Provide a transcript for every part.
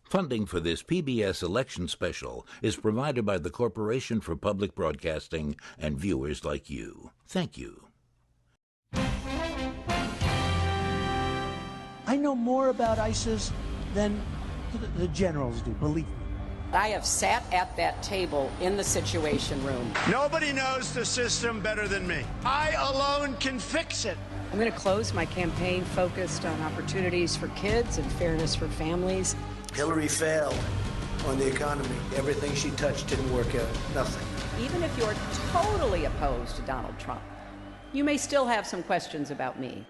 Funding for this PBS election special is provided by the Corporation for Public Broadcasting and viewers like you. Thank you. I know more about ISIS than the generals do, believe me. I have sat at that table in the Situation Room. Nobody knows the system better than me. I alone can fix it. I'm going to close my campaign focused on opportunities for kids and fairness for families. Hillary failed on the economy. Everything she touched didn't work out. Nothing. Even if you're totally opposed to Donald Trump, you may still have some questions about me.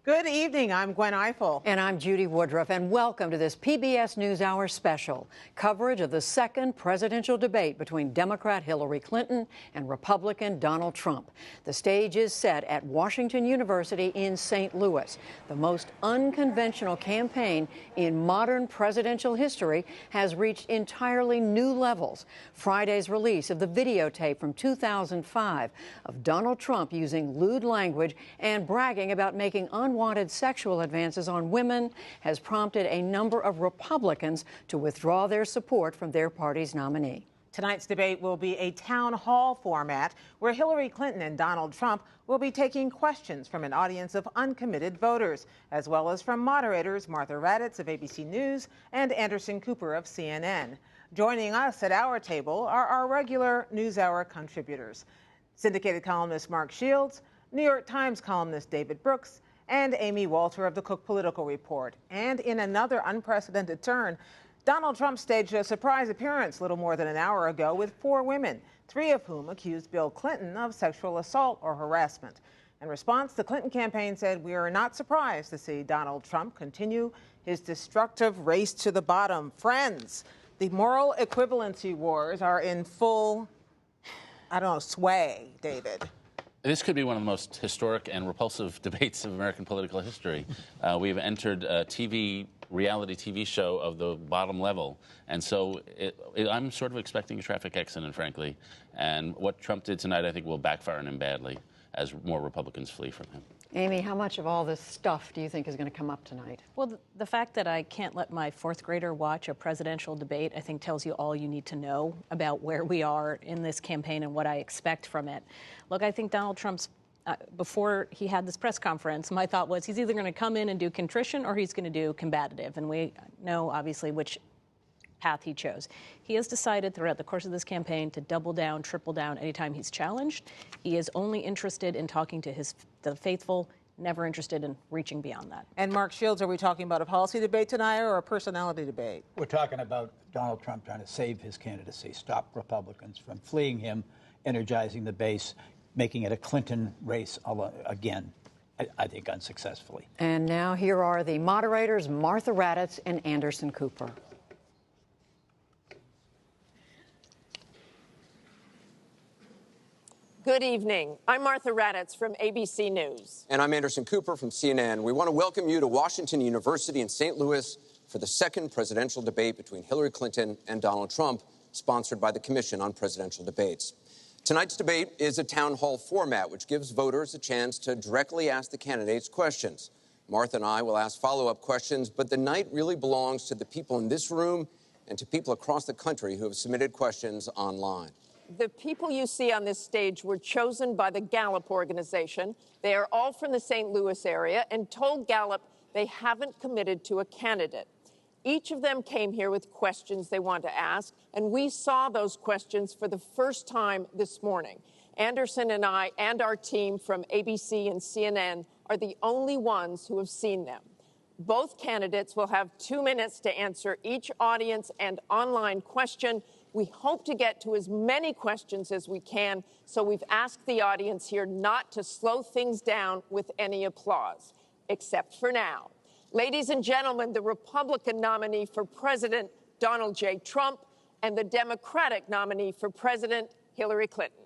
Good evening. I'm Gwen Ifill. And I'm Judy Woodruff. And welcome to this PBS NewsHour special coverage of the second presidential debate between Democrat Hillary Clinton and Republican Donald Trump. The stage is set at Washington University in St. Louis. The most unconventional campaign in modern presidential history has reached entirely new levels. Friday's release of the videotape from 2005 of Donald Trump using lewd language and bragging about making unwanted sexual advances on women has prompted a number of Republicans to withdraw their support from their party's nominee. Tonight's debate will be a town hall format where Hillary Clinton and Donald Trump will be taking questions from an audience of uncommitted voters, as well as from moderators Martha Raddatz of ABC News and Anderson Cooper of CNN. Joining us at our table are our regular NewsHour contributors: syndicated columnist Mark Shields, New York Times columnist David Brooks, and Amy Walter of the Cook Political Report. And in another unprecedented turn, Donald Trump staged a surprise appearance little more than an hour ago with 4 women, 3 of whom accused Bill Clinton of sexual assault or harassment. In response, the Clinton campaign said, "We are not surprised to see Donald Trump continue his destructive race to the bottom." Friends, the moral equivalency wars are in full, sway, David. This could be one of the most historic and repulsive debates of American political history. We've entered a reality TV show of the bottom level. And so I'm sort of expecting a traffic accident, frankly. And what Trump did tonight, I think, will backfire on him badly as more Republicans flee from him. Amy, how much of all this stuff do you think is going to come up tonight? Well, the fact that I can't let my 4th grader watch a presidential debate, I think, tells you all you need to know about where we are in this campaign and what I expect from it. Look, I think Donald Trump's, before he had this press conference, my thought was he's either going to come in and do contrition or he's going to do combative. And we know, obviously, which path he chose. He has decided throughout the course of this campaign to double down, triple down anytime he's challenged. He is only interested in talking to the faithful, never interested in reaching beyond that. And Mark Shields, are we talking about a policy debate tonight or a personality debate? We're talking about Donald Trump trying to save his candidacy, stop Republicans from fleeing him, energizing the base, making it a Clinton race again, I think unsuccessfully. And now here are the moderators, Martha Raddatz and Anderson Cooper. Good evening. I'm Martha Raddatz from ABC News. And I'm Anderson Cooper from CNN. We want to welcome you to Washington University in St. Louis for the second presidential debate between Hillary Clinton and Donald Trump, sponsored by the Commission on Presidential Debates. Tonight's debate is a town hall format, which gives voters a chance to directly ask the candidates questions. Martha and I will ask follow-up questions, but the night really belongs to the people in this room and to people across the country who have submitted questions online. The people you see on this stage were chosen by the Gallup organization. They are all from the St. Louis area and told Gallup they haven't committed to a candidate. Each of them came here with questions they want to ask, and we saw those questions for the first time this morning. Anderson and I and our team from ABC and CNN are the only ones who have seen them. Both candidates will have 2 minutes to answer each audience and online question. We hope to get to as many questions as we can, so we've asked the audience here not to slow things down with any applause, except for now. Ladies and gentlemen, the Republican nominee for President, Donald J. Trump, and the Democratic nominee for President, Hillary Clinton.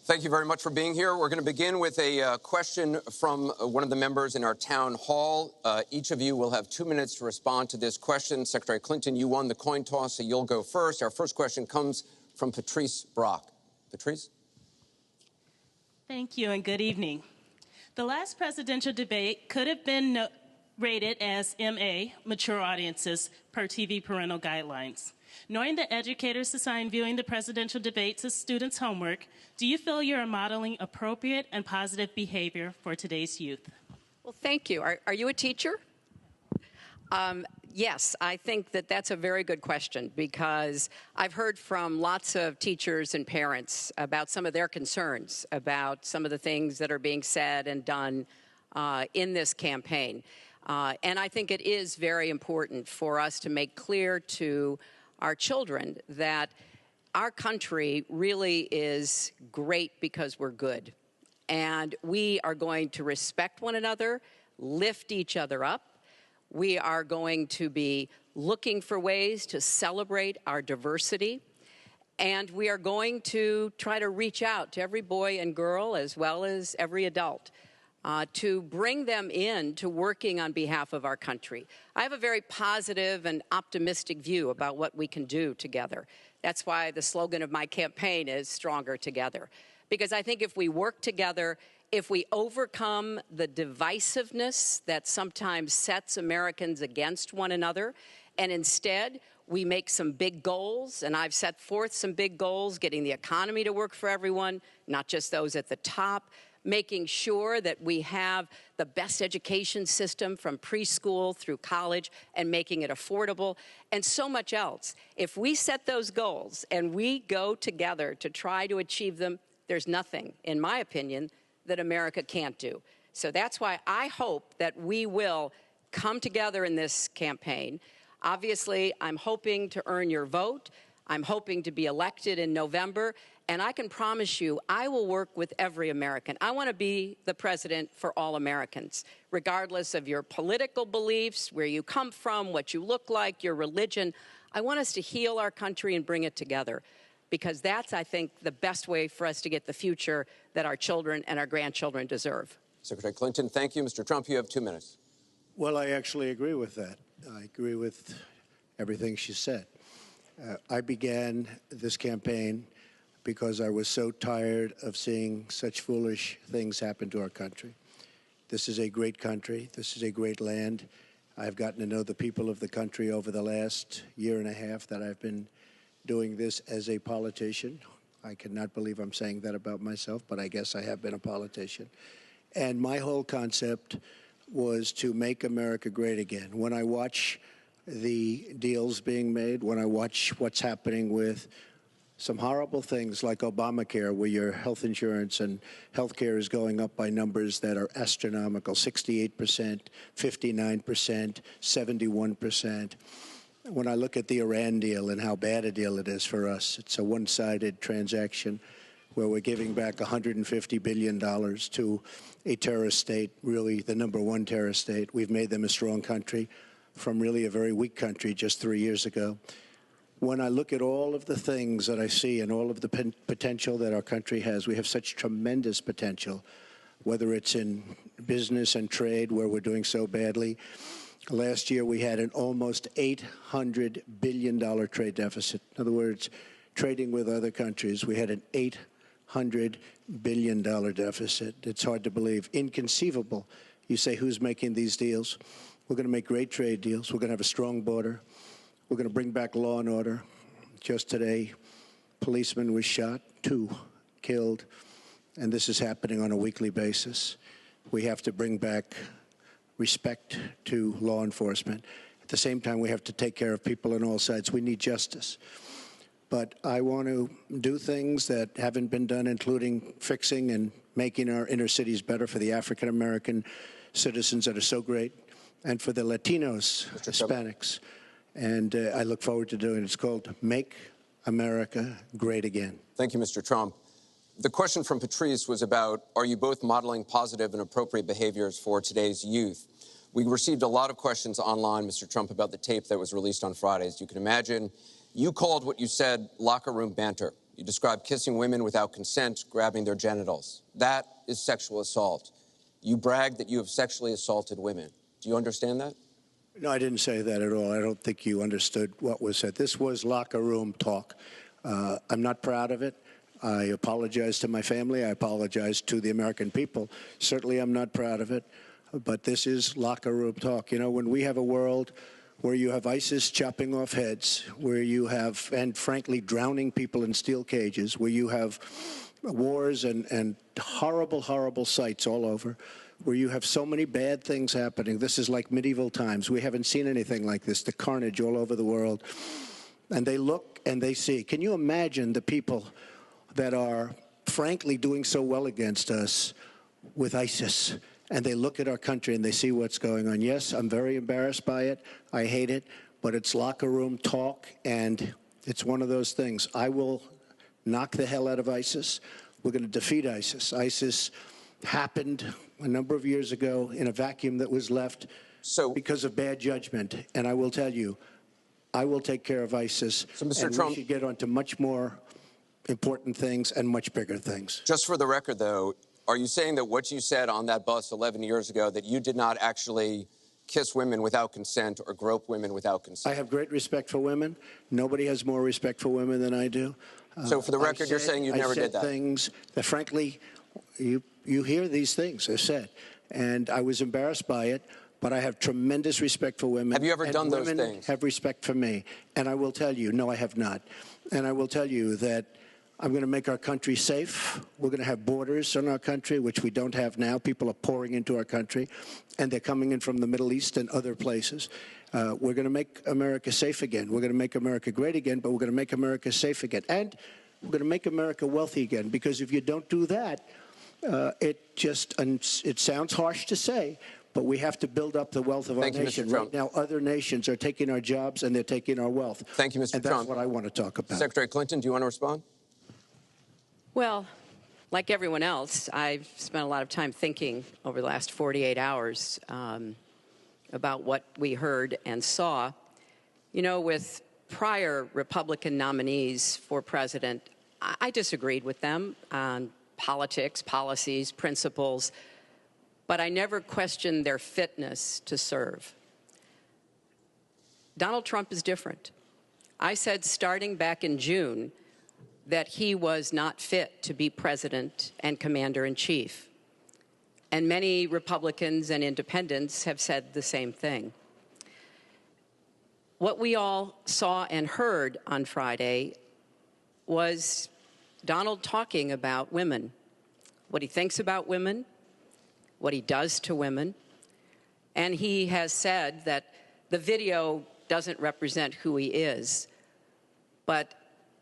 Thank you very much for being here. We're going to begin with a question from one of the members in our town hall. Each of you will have 2 minutes to respond to this question. Secretary Clinton, you won the coin toss, so you'll go first. Our first question comes from Patrice Brock. Patrice? Thank you and good evening. The last presidential debate could have been rated as MA, mature audiences, per TV parental guidelines. Knowing that educators assign viewing the presidential debates as students' homework, do you feel you are modeling appropriate and positive behavior for today's youth? Well, thank you. Are you a teacher? Yes, I think that that's a very good question because I've heard from lots of teachers and parents about some of their concerns about some of the things that are being said and done in this campaign. And I think it is very important for us to make clear to our children that our country really is great because we're good. And we are going to respect one another, lift each other up. We are going to be looking for ways to celebrate our diversity. And we are going to try to reach out to every boy and girl as well as every adult to bring them in to working on behalf of our country. I have a very positive and optimistic view about what we can do together. That's why the slogan of my campaign is Stronger Together. Because I think if we work together, if we overcome the divisiveness that sometimes sets Americans against one another, and instead we make some big goals, and I've set forth some big goals, getting the economy to work for everyone, not just those at the top, making sure that we have the best education system from preschool through college and making it affordable, and so much else. If we set those goals and we go together to try to achieve them, there's nothing, in my opinion, that America can't do. So that's why I hope that we will come together in this campaign. Obviously, I'm hoping to earn your vote. I'm hoping to be elected in November. And I can promise you, I will work with every American. I want to be the president for all Americans, regardless of your political beliefs, where you come from, what you look like, your religion. I want us to heal our country and bring it together, because that's, I think, the best way for us to get the future that our children and our grandchildren deserve. Secretary Clinton, thank you. Mr. Trump, you have 2 minutes. Well, I actually agree with that. I agree with everything she said. I began this campaign because I was so tired of seeing such foolish things happen to our country. This is a great country. This is a great land. I've gotten to know the people of the country over the last year and a half that I've been doing this as a politician. I cannot believe I'm saying that about myself, but I guess I have been a politician. And my whole concept was to make America great again. When I watch the deals being made, when I watch what's happening with some horrible things like Obamacare, where your health insurance and health care is going up by numbers that are astronomical, 68%, 59%, 71%. When I look at the Iran deal and how bad a deal it is for us, it's a one-sided transaction where we're giving back $150 billion to a terrorist state, really the #1 terrorist state. We've made them a strong country from really a very weak country just 3 years ago. When I look at all of the things that I see and all of the potential that our country has, we have such tremendous potential, whether it's in business and trade, where we're doing so badly. Last year, we had an almost $800 billion trade deficit. In other words, trading with other countries, we had an $800 billion deficit. It's hard to believe. Inconceivable. You say, who's making these deals? We're going to make great trade deals. We're going to have a strong border. We're going to bring back law and order. Just today, a policeman was shot, 2 killed, and this is happening on a weekly basis. We have to bring back respect to law enforcement. At the same time, we have to take care of people on all sides. We need justice. But I want to do things that haven't been done, including fixing and making our inner cities better for the African-American citizens that are so great, and for the Latinos, Hispanics. And I look forward to doing it. It's called Make America Great Again. Thank you, Mr. Trump. The question from Patrice was about, are you both modeling positive and appropriate behaviors for today's youth? We received a lot of questions online, Mr. Trump, about the tape that was released on Friday. As you can imagine, you called what you said locker room banter. You describe kissing women without consent, grabbing their genitals. That is sexual assault. You brag that you have sexually assaulted women. Do you understand that? No, I didn't say that at all. I don't think you understood what was said. This was locker room talk. I'm not proud of it. I apologize to my family. I apologize to the American people. Certainly, I'm not proud of it. But this is locker room talk. You know, when we have a world where you have ISIS chopping off heads, where you have, and frankly, drowning people in steel cages, where you have wars and horrible, horrible sights all over, where you have so many bad things happening. This is like medieval times. We haven't seen anything like this, the carnage all over the world. And they look and they see. Can you imagine the people that are, frankly, doing so well against us with ISIS? And they look at our country and they see what's going on. Yes, I'm very embarrassed by it. I hate it. But it's locker room talk, and it's one of those things. I will knock the hell out of ISIS. We're going to defeat ISIS. ISIS happened a number of years ago in a vacuum that was left because of bad judgment. And I will tell you, I will take care of ISIS. So, Mr. Trump, we should get on to much more important things and much bigger things. Just for the record, though, are you saying that what you said on that bus 11 years ago, that you did not actually kiss women without consent or grope women without consent? I have great respect for women. Nobody has more respect for women than I do. So for the record, you're saying you never did that? I said things that, frankly, you hear these things are said. And I was embarrassed by it, but I have tremendous respect for women. Have you ever done those things? Women have respect for me. And I will tell you, no, I have not. And I will tell you that I'm going to make our country safe. We're going to have borders in our country, which we don't have now. People are pouring into our country, and they're coming in from the Middle East and other places. We're going to make America safe again. We're going to make America great again, but we're going to make America safe again. And we're going to make America wealthy again, because if you don't do that, it sounds harsh to say, but we have to build up the wealth of our nation. Right now, other nations are taking our jobs and they're taking our wealth. Thank you, Mr. And Trump. that's what I want to talk about. Secretary Clinton, do you want to respond? Well, like everyone else, I've spent a lot of time thinking over the last 48 hours about what we heard and saw. You know, with prior Republican nominees for president, I disagreed with them on politics, policies, principles, but I never questioned their fitness to serve. Donald Trump is different. I said starting back in June that he was not fit to be president and commander-in-chief. And many Republicans and independents have said the same thing. What we all saw and heard on Friday was Donald talking about women, what he thinks about women, what he does to women. And he has said that the video doesn't represent who he is, but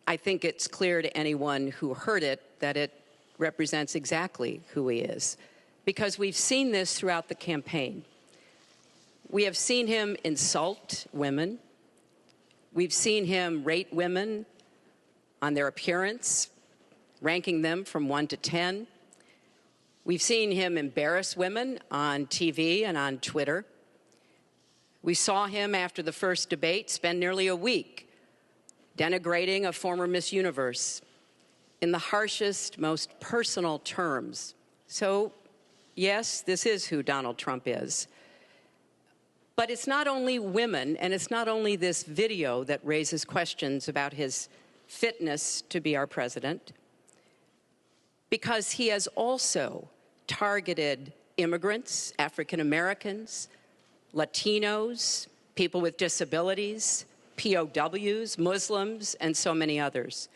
I think it's clear to anyone who heard it that it represents exactly who he is, because we've seen this throughout the campaign. We have seen him insult women. We've seen him rate women on their appearance, ranking them from 1 to 10. We've seen him embarrass women on TV and on Twitter. We saw him after the first debate spend nearly a week denigrating a former Miss Universe in the harshest, most personal terms. So, yes, this is who Donald Trump is. But it's not only women, and it's not only this video that raises questions about his fitness to be our president, because he has also targeted immigrants, African Americans, Latinos, people with disabilities, POWs, Muslims, and so many others.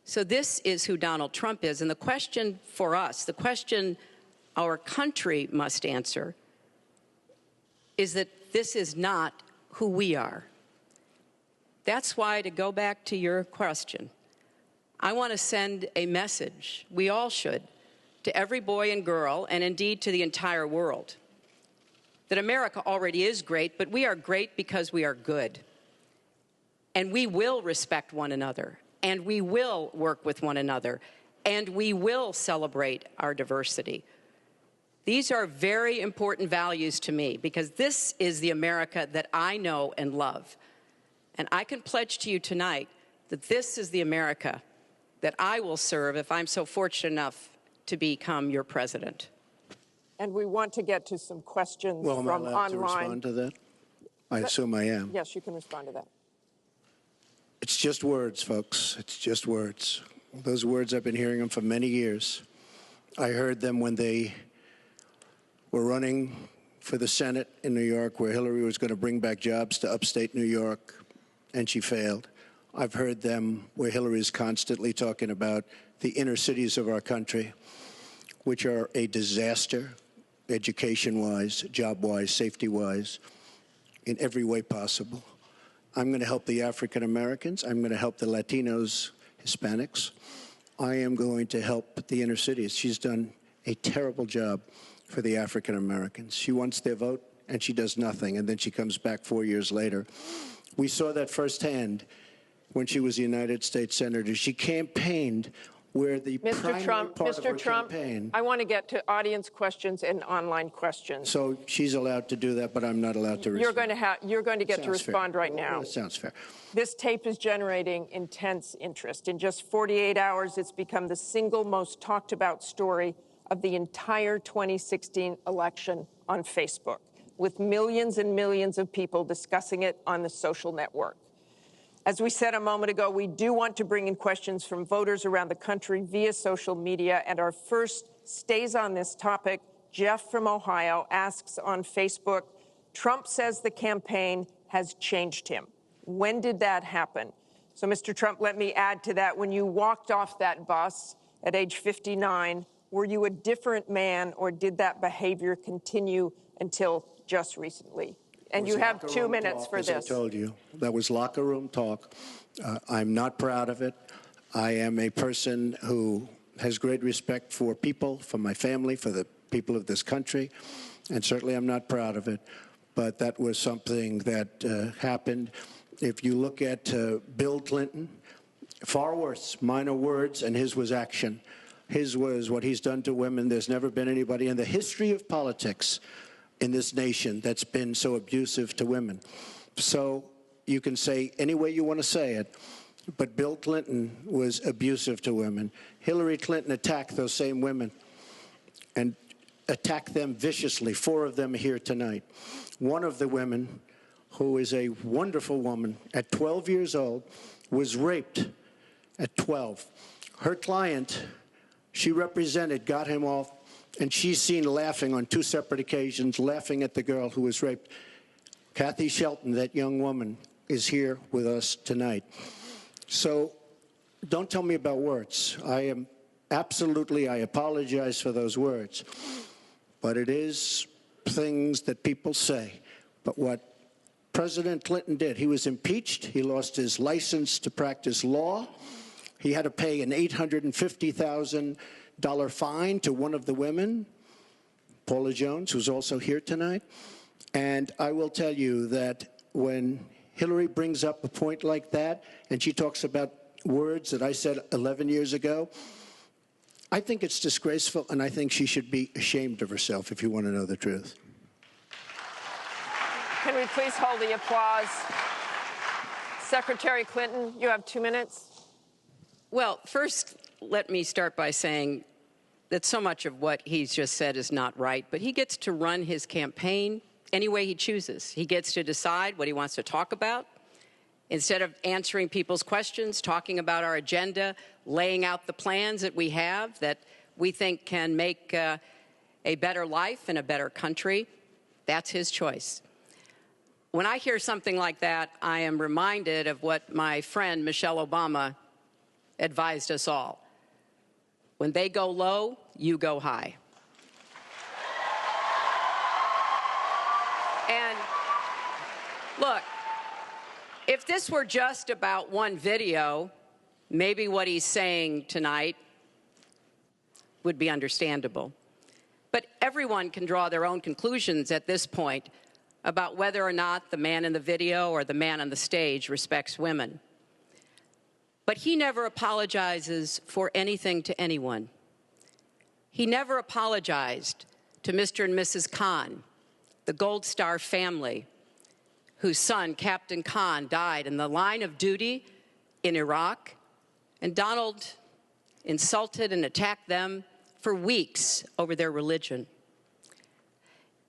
So this is who Donald Trump is. And the question for us, the question our country must answer, is that this is not who we are. That's why, to go back to your question, I want to send a message, we all should, to every boy and girl, and indeed to the entire world, that America already is great, but we are great because we are good. And we will respect one another, and we will work with one another, and we will celebrate our diversity. These are very important values to me, because this is the America that I know and love. And I can pledge to you tonight that this is the America that I will serve if I'm so fortunate enough to become your president. And we want to get to some questions Well, am I from allowed to online. respond to that? I assume I am. Yes, you can respond to that. It's just words, folks. It's just words. Those words, I've been hearing them for many years. I heard them when they were running for the Senate in New York, where Hillary was going to bring back jobs to upstate New York, and she failed. I've heard them where Hillary is constantly talking about the inner cities of our country, which are a disaster, education-wise, job-wise, safety-wise, in every way possible. I'm going to help the African Americans. I'm going to help the Latinos, Hispanics. I am going to help the inner cities. She's done a terrible job for the African Americans. She wants their vote, and she does nothing, and then she comes back 4 years later. We saw that firsthand when she was a United States Senator. She campaigned where the primary part of her campaign. I want to get to audience questions and online questions. So she's allowed to do that, but I'm not allowed to respond. You're going to get to respond right now. That sounds fair. This tape is generating intense interest. In just 48 hours, it's become the single most talked about story of the entire 2016 election on Facebook, with millions and millions of people discussing it on the social network. As we said a moment ago, we do want to bring in questions from voters around the country via social media, and our first stays on this topic. Jeff from Ohio asks on Facebook, Trump says the campaign has changed him. When did that happen? So, Mr. Trump, let me add to that. When you walked off that bus at age 59, were you a different man, or did that behavior continue until just recently? And you have 2 minutes for this. As I told you, that was locker room talk. I'm not proud of it. I am a person who has great respect for people, for my family, for the people of this country, and certainly I'm not proud of it. But that was something that happened. If you look at Bill Clinton, far worse, mine are words and his was action. His was what he's done to women. There's never been anybody in the history of politics in this nation that's been so abusive to women. So you can say any way you want to say it, but Bill Clinton was abusive to women. Hillary Clinton attacked those same women and attacked them viciously. 4 of them are here tonight. One of the women, who is a wonderful woman, at 12 years old, was raped at 12. Her client, she represented, got him off, and she's seen laughing on 2 separate occasions, laughing at the girl who was raped. Kathy Shelton, that young woman, is here with us tonight. So don't tell me about words. I apologize for those words. But it is things that people say. But what President Clinton did, he was impeached. He lost his license to practice law. He had to pay an $850,000 fine to one of the women, Paula Jones, who's also here tonight. And I will tell you that when Hillary brings up a point like that, and she talks about words that I said 11 years ago, I think it's disgraceful, and I think she should be ashamed of herself, if you want to know the truth. Can we please hold the applause? Secretary Clinton, you have 2 minutes. Well, first, let me start by saying that so much of what he's just said is not right, but he gets to run his campaign any way he chooses. He gets to decide what he wants to talk about. Instead of answering people's questions, talking about our agenda, laying out the plans that we have that we think can make a better life and a better country, that's his choice. When I hear something like that, I am reminded of what my friend Michelle Obama advised us all. When they go low, you go high. And look, if this were just about one video, maybe what he's saying tonight would be understandable. But everyone can draw their own conclusions at this point about whether or not the man in the video or the man on the stage respects women. But he never apologizes for anything to anyone. He never apologized to Mr. and Mrs. Khan, the Gold Star family, whose son, Captain Khan, died in the line of duty in Iraq. And Donald insulted and attacked them for weeks over their religion.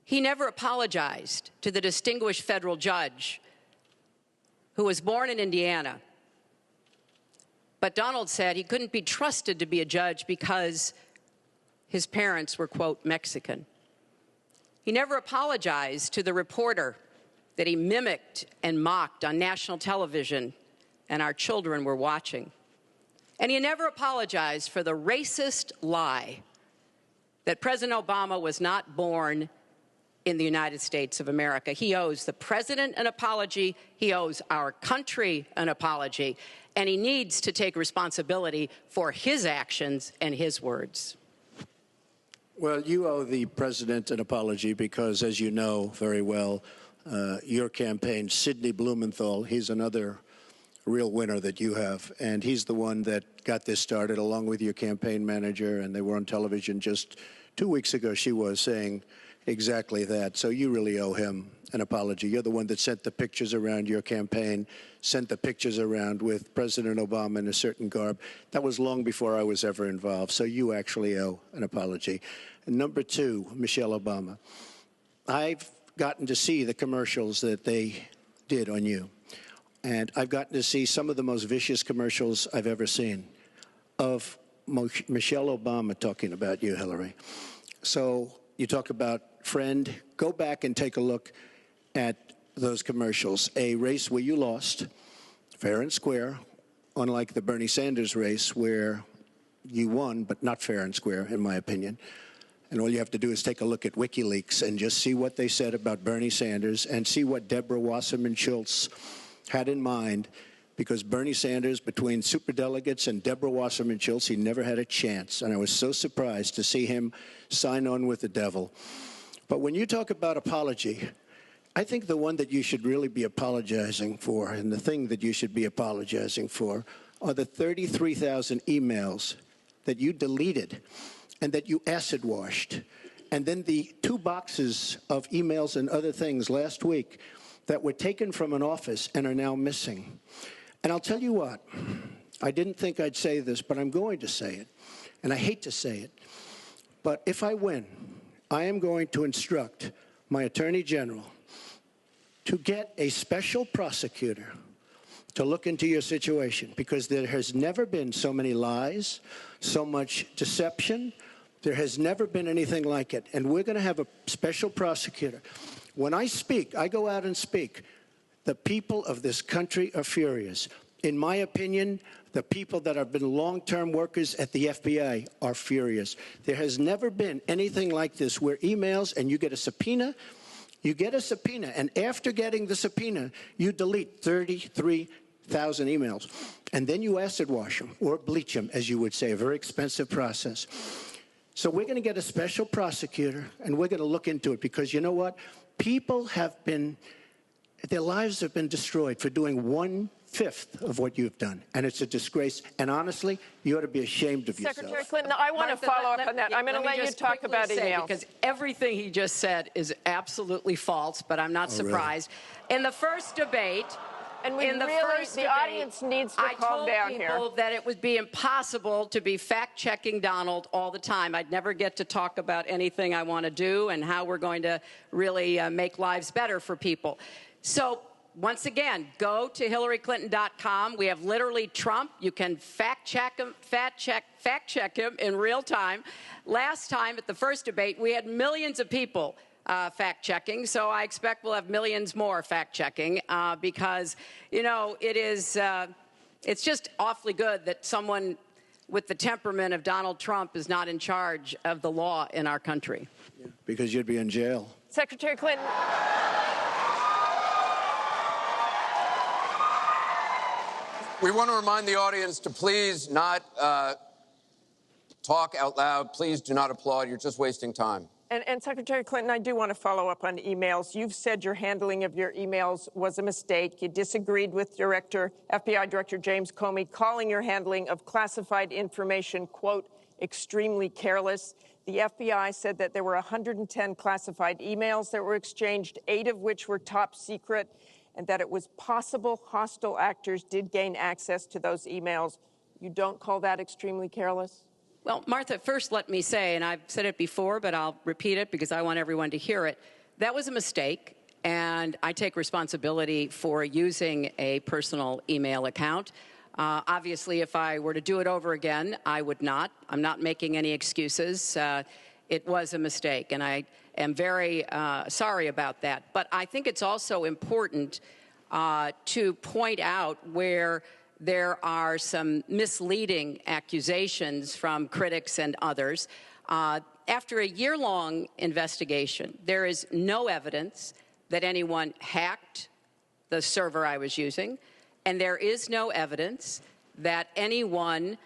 He never apologized to the distinguished federal judge who was born in Indiana. But Donald said he couldn't be trusted to be a judge because his parents were, quote, Mexican. He never apologized to the reporter that he mimicked and mocked on national television and our children were watching. And he never apologized for the racist lie that President Obama was not born in the United States of America. He owes the president an apology. He owes our country an apology. And he needs to take responsibility for his actions and his words. Well, you owe the president an apology because, as you know very well, your campaign, Sidney Blumenthal, he's another real winner that you have. And he's the one that got this started along with your campaign manager. And they were on television just 2 weeks ago. She was saying exactly that. So you really owe him an apology. You're the one that sent the pictures around your campaign, sent the pictures around with President Obama in a certain garb. That was long before I was ever involved. So you actually owe an apology. And number two, Michelle Obama. I've gotten to see the commercials that they did on you. And I've gotten to see some of the most vicious commercials I've ever seen of Michelle Obama talking about you, Hillary. So you talk about friend, go back and take a look at those commercials. A race where you lost, fair and square, unlike the Bernie Sanders race where you won, but not fair and square, in my opinion. And all you have to do is take a look at WikiLeaks and just see what they said about Bernie Sanders and see what Deborah Wasserman Schultz had in mind, because Bernie Sanders, between superdelegates and Deborah Wasserman Schultz, he never had a chance. And I was so surprised to see him sign on with the devil. But when you talk about apology, I think the one that you should really be apologizing for, and the thing that you should be apologizing for, are the 33,000 emails that you deleted and that you acid washed. And then the 2 boxes of emails and other things last week that were taken from an office and are now missing. And I'll tell you what, I didn't think I'd say this, but I'm going to say it. And I hate to say it. But if I win, I am going to instruct my Attorney General to get a special prosecutor to look into your situation, because there has never been so many lies, so much deception. There has never been anything like it. And we're going to have a special prosecutor. When I speak, I go out and speak. The people of this country are furious. In my opinion, the people that have been long-term workers at the FBI are furious. There has never been anything like this where emails and you get a subpoena, and after getting the subpoena, you delete 33,000 emails. And then you acid wash them or bleach them, as you would say, a very expensive process. So we're going to get a special prosecutor, and we're going to look into it, because you know what? People have been, their lives have been destroyed for doing 1/5 of what you've done. And it's a disgrace. And honestly, you ought to be ashamed of yourself. Secretary Clinton, I want to follow up on that. I'm going to let you talk about emails. Because everything he just said is absolutely false, but I'm not surprised. Really? In the first debate, the audience needs to calm down here. I told people that it would be impossible to be fact-checking Donald all the time. I'd never get to talk about anything I want to do and how we're going to really make lives better for people. So once again, go to HillaryClinton.com. We have literally Trump. You can fact-check him in real time. Last time at the first debate, we had millions of people fact-checking, so I expect we'll have millions more fact-checking because, you know, it's just awfully good that someone with the temperament of Donald Trump is not in charge of the law in our country. Yeah, because you'd be in jail. Secretary Clinton. We want to remind the audience to please not talk out loud. Please do not applaud. You're just wasting time. And Secretary Clinton, I do want to follow up on emails. You've said your handling of your emails was a mistake. You disagreed with FBI Director James Comey, calling your handling of classified information, quote, extremely careless. The FBI said that there were 110 classified emails that were exchanged, 8 of which were top secret, and that it was possible hostile actors did gain access to those emails. You don't call that extremely careless? Well, Martha, first let me say, and I've said it before, but I'll repeat it because I want everyone to hear it, that was a mistake, and I take responsibility for using a personal email account. Obviously, if I were to do it over again, I would not. I'm not making any excuses. It was a mistake, and I am very sorry about that. But I think it's also important to point out where there are some misleading accusations from critics and others. After a year-long investigation, there is no evidence that anyone hacked the server I was using, and there is no evidence that anyone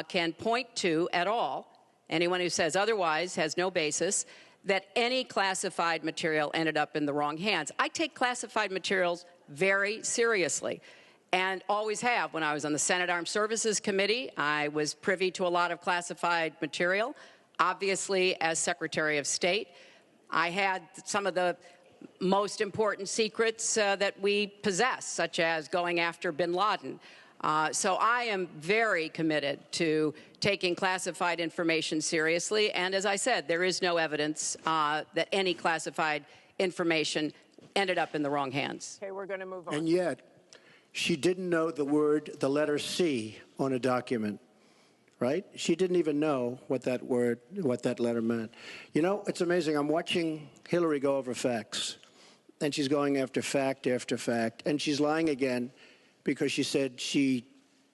can point to at all, anyone who says otherwise has no basis, that any classified material ended up in the wrong hands. I take classified materials very seriously, and always have. When I was on the Senate Armed Services Committee, I was privy to a lot of classified material. Obviously, as Secretary of State, I had some of the most important secrets that we possess, such as going after bin Laden. So I am very committed to taking classified information seriously, and as I said, there is no evidence that any classified information ended up in the wrong hands. Okay, we're going to move on. And yet, she didn't know the letter C on a document, right? She didn't even know what that letter meant. You know, it's amazing. I'm watching Hillary go over facts, and she's going after fact after fact, and she's lying again because she said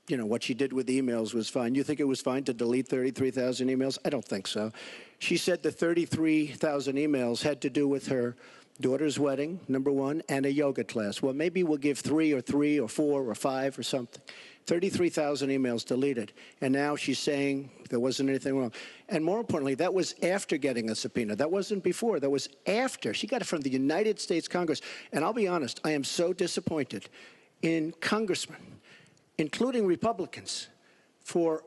what she did with emails was fine. You think it was fine to delete 33,000 emails? I don't think so. She said the 33,000 emails had to do with her daughter's wedding, number one, and a yoga class. Well, maybe we'll give 3 or 4 or 5 or something. 33,000 emails deleted. And now she's saying there wasn't anything wrong. And more importantly, that was after getting a subpoena. That wasn't before. That was after. She got it from the United States Congress. And I'll be honest, I am so disappointed in congressmen, including Republicans, for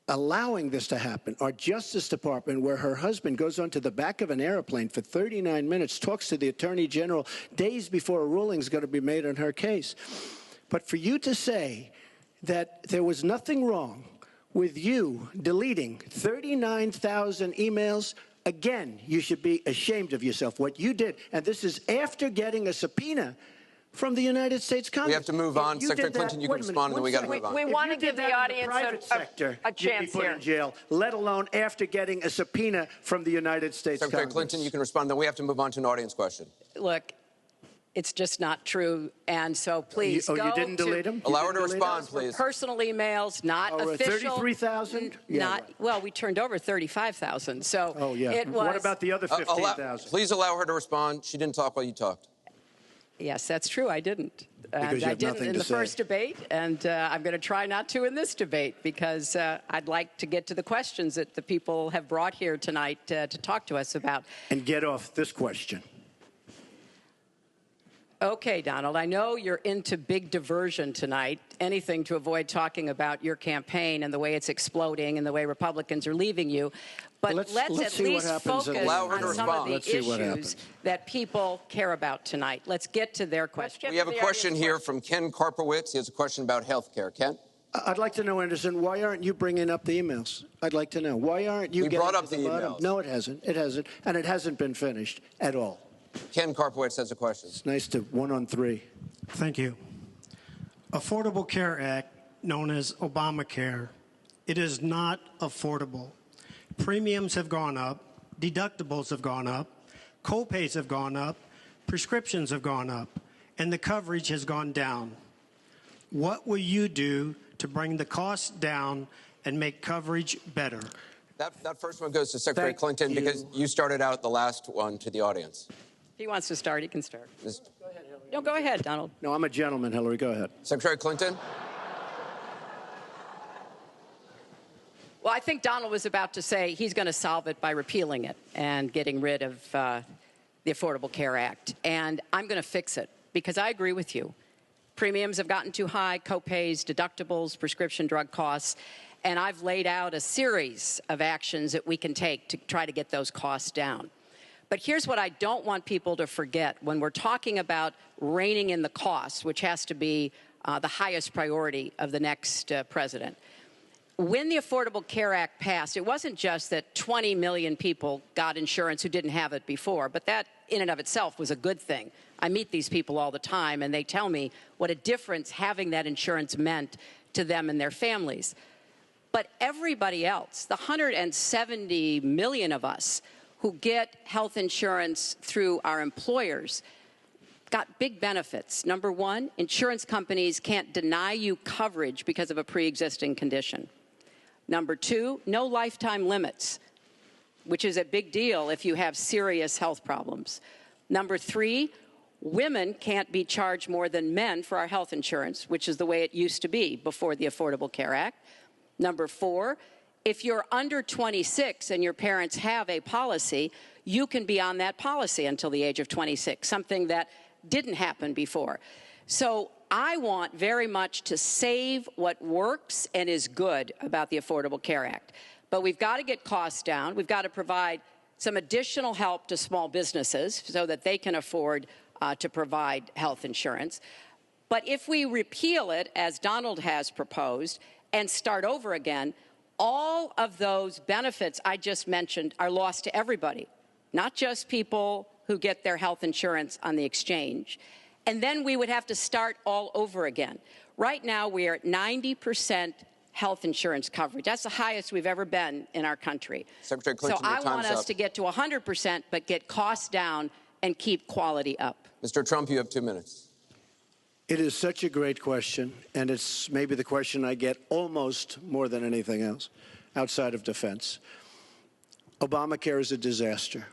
allowing this to happen. Our Justice Department, where her husband goes onto the back of an airplane for 39 minutes, talks to the Attorney General days before a ruling is going to be made on her case. But for you to say that there was nothing wrong with you deleting 39,000 emails, again, you should be ashamed of yourself. What you did, and this is after getting a subpoena from the United States Congress. We have to move on. Secretary Clinton, you can respond, and then we got to move on. We want to give the audience a chance here. In jail, let alone after getting a subpoena from the United States Secretary Congress. Clinton, you can respond. Then we have to move on to an audience question. Look, it's just not true, and so please go you didn't delete them? Allow her to respond, please. Personal emails, not official. 33,000? Well, we turned over 35,000, so it was. What about the other 15,000? Please allow her to respond. She didn't talk while you talked. Yes, that's true. I didn't. Because you have I didn't nothing in to the say. first debate, and I'm going to try not to in this debate because I'd like to get to the questions that the people have brought here tonight to talk to us about. And get off this question. Okay, Donald, I know you're into big diversion tonight, anything to avoid talking about your campaign and the way it's exploding and the way Republicans are leaving you. But let's at least focus on some of the issues that people care about tonight. Let's get to their questions. We have a question here from Ken Karpowitz. He has a question about health care. Ken? I'd like to know, Anderson, why aren't you bringing up the emails? I'd like to know. Why aren't you We getting brought up to the bottom? emails. No, it hasn't. It hasn't. And it hasn't been finished at all. Ken Karpowitz has a question. It's nice to 1-on-3. Thank you. Affordable Care Act, known as Obamacare, it is not affordable. Premiums have gone up, deductibles have gone up, co-pays have gone up, prescriptions have gone up, and the coverage has gone down. What will you do to bring the costs down and make coverage better? That first one goes to Secretary Clinton because you started out the last one to the audience. If he wants to start, he can start. No, go ahead, Donald. No, I'm a gentleman, Hillary. Go ahead. Secretary Clinton? Well, I think Donald was about to say he's going to solve it by repealing it and getting rid of the Affordable Care Act. And I'm going to fix it because I agree with you. Premiums have gotten too high, co-pays, deductibles, prescription drug costs. And I've laid out a series of actions that we can take to try to get those costs down. But here's what I don't want people to forget when we're talking about reining in the costs, which has to be the highest priority of the next president. When the Affordable Care Act passed, it wasn't just that 20 million people got insurance who didn't have it before, but that in and of itself was a good thing. I meet these people all the time, and they tell me what a difference having that insurance meant to them and their families. But everybody else, the 170 million of us who get health insurance through our employers, got big benefits. Number one, insurance companies can't deny you coverage because of a pre-existing condition. Number two, no lifetime limits, which is a big deal if you have serious health problems. Number three, women can't be charged more than men for our health insurance, which is the way it used to be before the Affordable Care Act. Number four, if you're under 26 and your parents have a policy, you can be on that policy until the age of 26, something that didn't happen before. So I want very much to save what works and is good about the Affordable Care Act. But we've got to get costs down. We've got to provide some additional help to small businesses so that they can afford to provide health insurance. But if we repeal it, as Donald has proposed, and start over again, all of those benefits I just mentioned are lost to everybody, not just people who get their health insurance on the exchange. And then we would have to start all over again. Right now, we are at 90% health insurance coverage. That's the highest we've ever been in our country. Secretary Clinton, so I want us to get to 100%, but get costs down and keep quality up. Mr. Trump, you have 2 minutes. It is such a great question, and it's maybe the question I get almost more than anything else outside of defense. Obamacare is a disaster.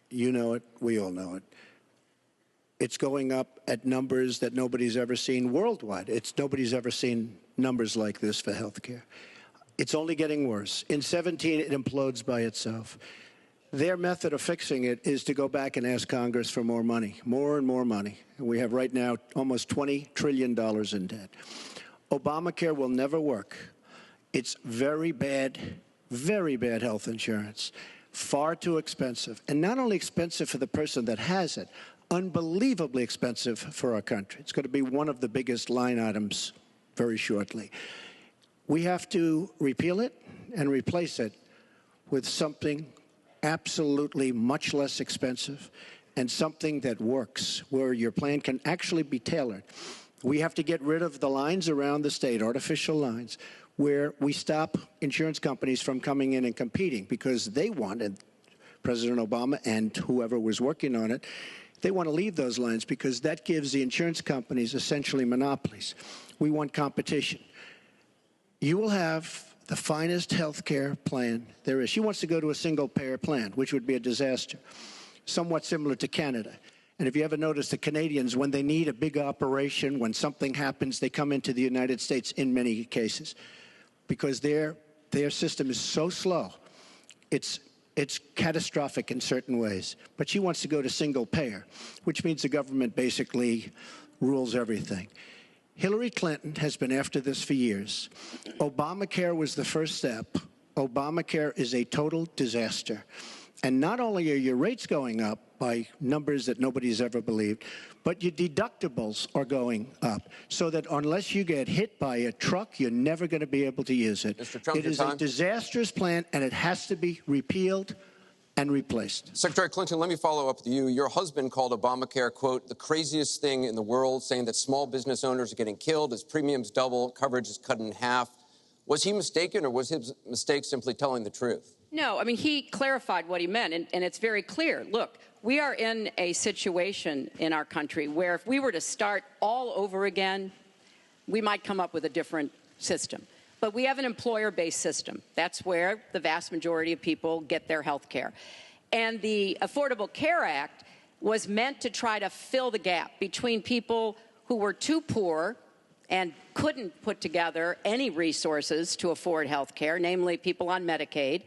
You know it. We all know it. It's going up at numbers that nobody's ever seen worldwide. Nobody's ever seen numbers like this for health care. It's only getting worse. In 17, it implodes by itself. Their method of fixing it is to go back and ask Congress for more money, more and more money. And we have right now almost $20 trillion in debt. Obamacare will never work. It's very bad health insurance, far too expensive. And not only expensive for the person that has it, unbelievably expensive for our country. It's going to be one of the biggest line items very shortly. We have to repeal it and replace it with something absolutely much less expensive and something that works, where your plan can actually be tailored. We have to get rid of the lines around the state, artificial lines, where we stop insurance companies from coming in and competing because they wanted, President Obama and whoever was working on it, they want to leave those lines because that gives the insurance companies essentially monopolies. We want competition. You will have the finest health care plan there is. She wants to go to a single-payer plan, which would be a disaster, somewhat similar to Canada. And if you ever notice, the Canadians, when they need a big operation, when something happens, they come into the United States in many cases because their system is so slow. It's catastrophic in certain ways. But she wants to go to single payer, which means the government basically rules everything. Hillary Clinton has been after this for years. Obamacare was the first step. Obamacare is a total disaster. And not only are your rates going up by numbers that nobody's ever believed, but your deductibles are going up, so that unless you get hit by a truck, you're never going to be able to use it. Mr. Trump, it is a disastrous plan, and it has to be repealed and replaced. Secretary Clinton, let me follow up with you. Your husband called Obamacare, quote, the craziest thing in the world, saying that small business owners are getting killed as premiums double, coverage is cut in half. Was he mistaken, or was his mistake simply telling the truth? No, I mean, he clarified what he meant, and it's very clear. Look, we are in a situation in our country where if we were to start all over again, we might come up with a different system. But we have an employer-based system. That's where the vast majority of people get their health care. And the Affordable Care Act was meant to try to fill the gap between people who were too poor and couldn't put together any resources to afford health care, namely people on Medicaid.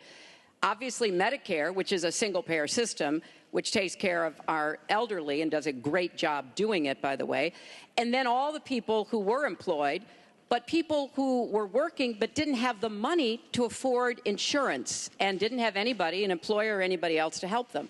Obviously, Medicare, which is a single-payer system, which takes care of our elderly and does a great job doing it, by the way. And then all the people who were employed, but people who were working but didn't have the money to afford insurance and didn't have anybody, an employer or anybody else, to help them.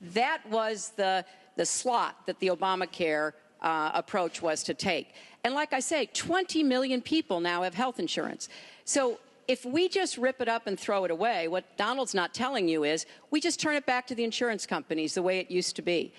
That was the slot that the Obamacare approach was to take. And like I say, 20 million people now have health insurance. So if we just rip it up and throw it away, what Donald's not telling you is we just turn it back to the insurance companies the way it used to be.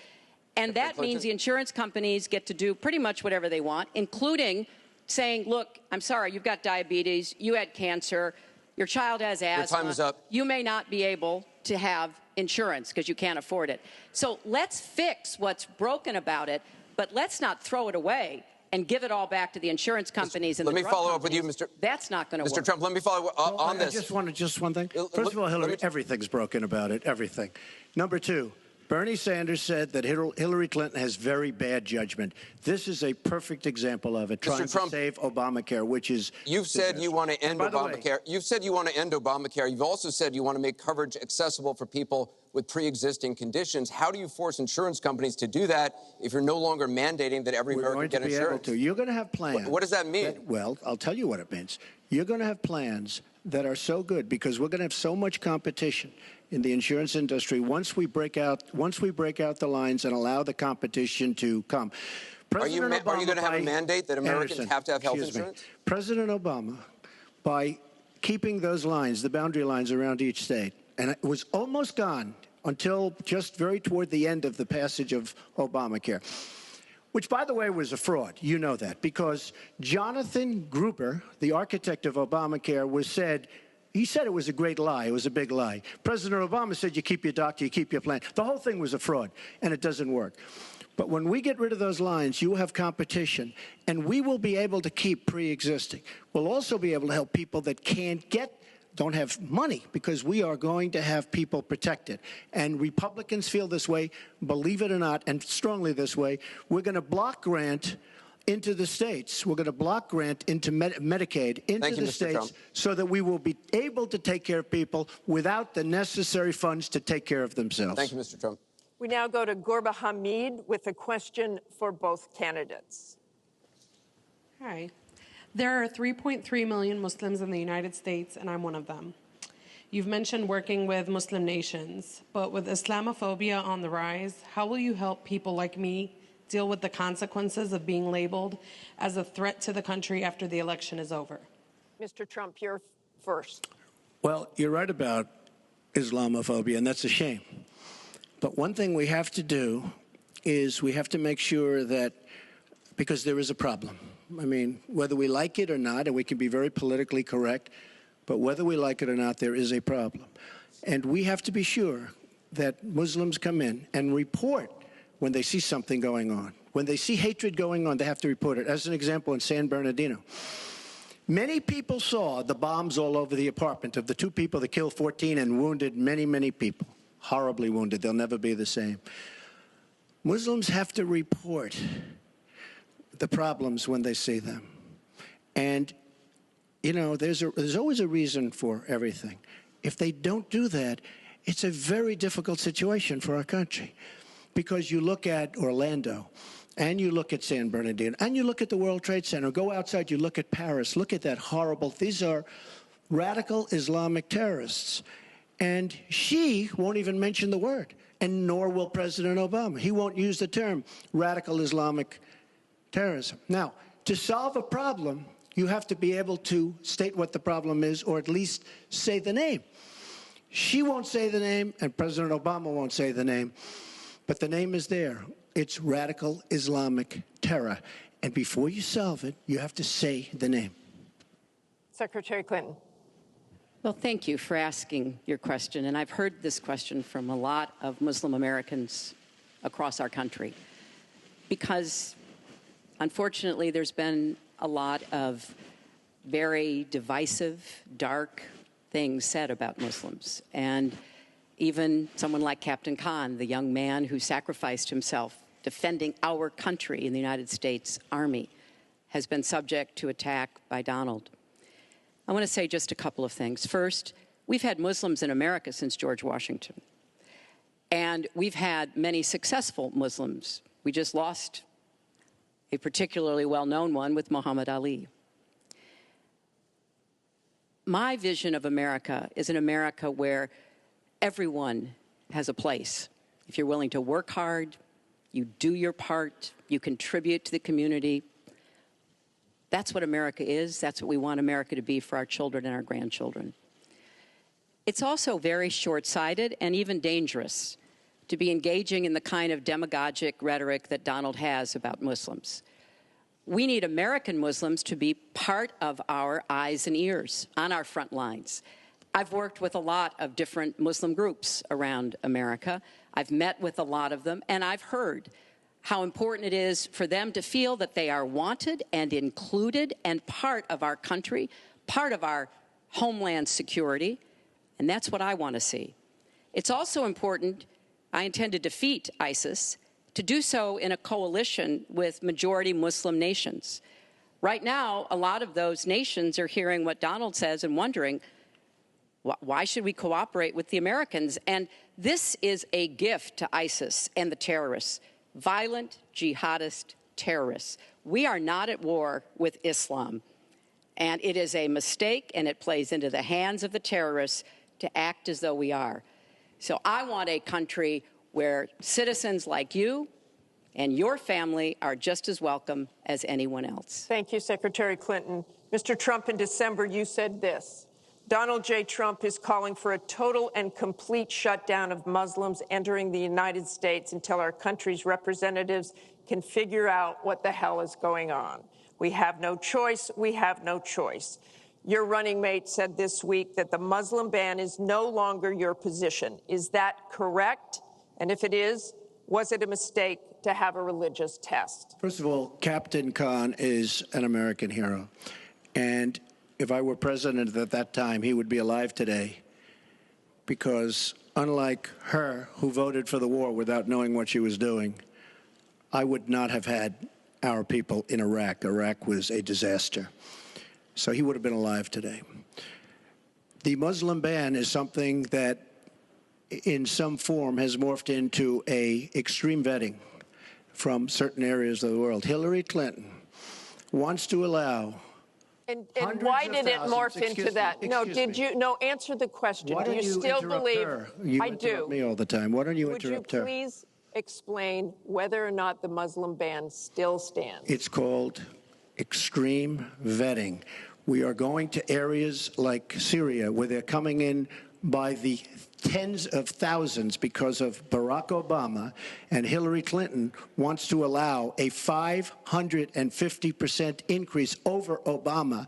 And that means the insurance companies get to do pretty much whatever they want, including saying, look, I'm sorry, you've got diabetes, you had cancer, your child has asthma. Your time is up. You may not be able to have insurance because you can't afford it. So let's fix what's broken about it, but let's not throw it away and give it all back to the insurance companies and the drug companies. Let me follow up with you, Mr. That's not going to work. Mr. Trump, let me follow up on this. Just one thing. First of all, Hillary, everything's broken about it, everything. Number two, Bernie Sanders said that Hillary Clinton has very bad judgment. This is a perfect example of it, trying to save Obamacare, which is... You've said you want to end Obamacare. You've said you want to end Obamacare. You've also said you want to make coverage accessible for people with pre-existing conditions. How do you force insurance companies to do that if you're no longer mandating that every American get insurance? You're going to have plans. What does that mean? Well, I'll tell you what it means. You're going to have plans that are so good because we're going to have so much competition in the insurance industry once we break out the lines and allow the competition to come. Are you going to have a mandate that Americans have to have health insurance? President Obama, by keeping those lines, the boundary lines around each state, and it was almost gone until just very toward the end of the passage of Obamacare, which, by the way, was a fraud. You know that, because Jonathan Gruber, the architect of Obamacare, he said it was a great lie. It was a big lie. President Obama said you keep your doctor, you keep your plan. The whole thing was a fraud, and it doesn't work. But when we get rid of those lines, you have competition, and we will be able to keep pre-existing. We'll also be able to help people that don't have money, because we are going to have people protected. And Republicans feel this way, believe it or not, and strongly this way. We're going to block grant into the states. We're going to block grant into Medicaid into the states so that we will be able to take care of people without the necessary funds to take care of themselves. Thank you, Mr. Trump. We now go to Gorba Hamid with a question for both candidates. Hi. There are 3.3 million Muslims in the United States, and I'm one of them. You've mentioned working with Muslim nations, but with Islamophobia on the rise, how will you help people like me deal with the consequences of being labeled as a threat to the country after the election is over? Mr. Trump, you're first. Well, you're right about Islamophobia, and that's a shame. But one thing we have to do is we have to make sure that, because there is a problem. I mean, whether we like it or not, and we can be very politically correct, but whether we like it or not, there is a problem. And we have to be sure that Muslims come in and report when they see something going on. When they see hatred going on, they have to report it. As an example, in San Bernardino, many people saw the bombs all over the apartment of the two people that killed 14 and wounded many, many people, horribly wounded. They'll never be the same. Muslims have to report the problems when they see them. And, you know, there's always a reason for everything. If they don't do that, it's a very difficult situation for our country. Because you look at Orlando, and you look at San Bernardino, and you look at the World Trade Center, go outside, you look at Paris, look at that horrible, these are radical Islamic terrorists. And she won't even mention the word, and nor will President Obama. He won't use the term radical Islamic terrorism. Now, to solve a problem, you have to be able to state what the problem is, or at least say the name. She won't say the name, and President Obama won't say the name. But the name is there. It's radical Islamic terror. And before you solve it, you have to say the name. Secretary Clinton. Well, thank you for asking your question. And I've heard this question from a lot of Muslim Americans across our country. Because, unfortunately, there's been a lot of very divisive, dark things said about Muslims. And even someone like Captain Khan, the young man who sacrificed himself defending our country in the United States Army, has been subject to attack by Donald. I want to say just a couple of things. First, we've had Muslims in America since George Washington. And we've had many successful Muslims. We just lost a particularly well-known one with Muhammad Ali. My vision of America is an America where everyone has a place. If you're willing to work hard, you do your part, you contribute to the community. That's what America is. That's what we want America to be for our children and our grandchildren. It's also very short-sighted and even dangerous to be engaging in the kind of demagogic rhetoric that Donald has about Muslims. We need American Muslims to be part of our eyes and ears on our front lines. I've worked with a lot of different Muslim groups around America. I've met with a lot of them, and I've heard how important it is for them to feel that they are wanted and included and part of our country, part of our homeland security, and that's what I want to see. It's also important, I intend to defeat ISIS, to do so in a coalition with majority Muslim nations. Right now, a lot of those nations are hearing what Donald says and wondering, why should we cooperate with the Americans? And this is a gift to ISIS and the terrorists, violent jihadist terrorists. We are not at war with Islam. And it is a mistake, and it plays into the hands of the terrorists to act as though we are. So I want a country where citizens like you and your family are just as welcome as anyone else. Thank you, Secretary Clinton. Mr. Trump, in December, you said this: Donald J. Trump is calling for a total and complete shutdown of Muslims entering the United States until our country's representatives can figure out what the hell is going on. We have no choice. We have no choice. Your running mate said this week that the Muslim ban is no longer your position. Is that correct? And if it is, was it a mistake to have a religious test? First of all, Captain Khan is an American hero. And if I were president at that time, he would be alive today, because unlike her, who voted for the war without knowing what she was doing, I would not have had our people in Iraq. Iraq was a disaster. So he would have been alive today. The Muslim ban is something that in some form has morphed into an extreme vetting from certain areas of the world. Hillary Clinton wants to allow And why did it morph into that? No, answer the question. Why do don't you you still interrupt believe? her? You I interrupt do. me all the time. Why don't you interrupt her? Would you please explain whether or not the Muslim ban still stands? It's called extreme vetting. We are going to areas like Syria where they're coming in by the tens of thousands because of Barack Obama, and Hillary Clinton wants to allow a 550% increase over Obama.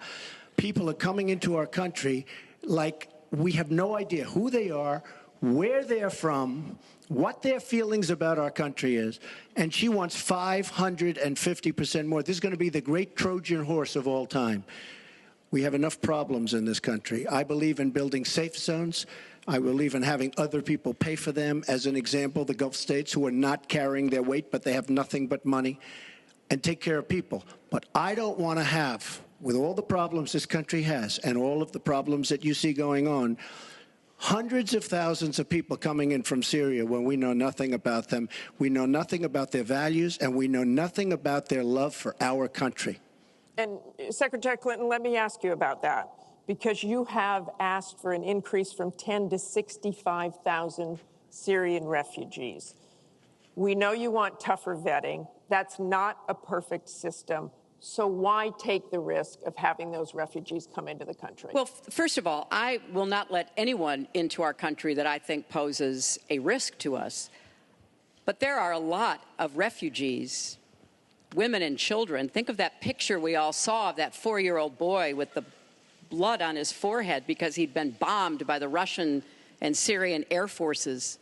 People are coming into our country like we have no idea who they are, where they're from, what their feelings about our country is, and she wants 550% more. This is going to be the great Trojan horse of all time. We have enough problems in this country. I believe in building safe zones. I believe in having other people pay for them. As an example, the Gulf states who are not carrying their weight, but they have nothing but money, and take care of people. But I don't want to have, with all the problems this country has and all of the problems that you see going on, hundreds of thousands of people coming in from Syria when we know nothing about them. We know nothing about their values, and we know nothing about their love for our country. And Secretary Clinton, let me ask you about that, because you have asked for an increase from 10 to 65,000 Syrian refugees. We know you want tougher vetting. That's not a perfect system. So why take the risk of having those refugees come into the country? Well, first of all, I will not let anyone into our country that I think poses a risk to us. But there are a lot of refugees, women and children. Think of that picture we all saw of that 4-year-old boy with the blood on his forehead because he'd been bombed by the Russian and Syrian air forces.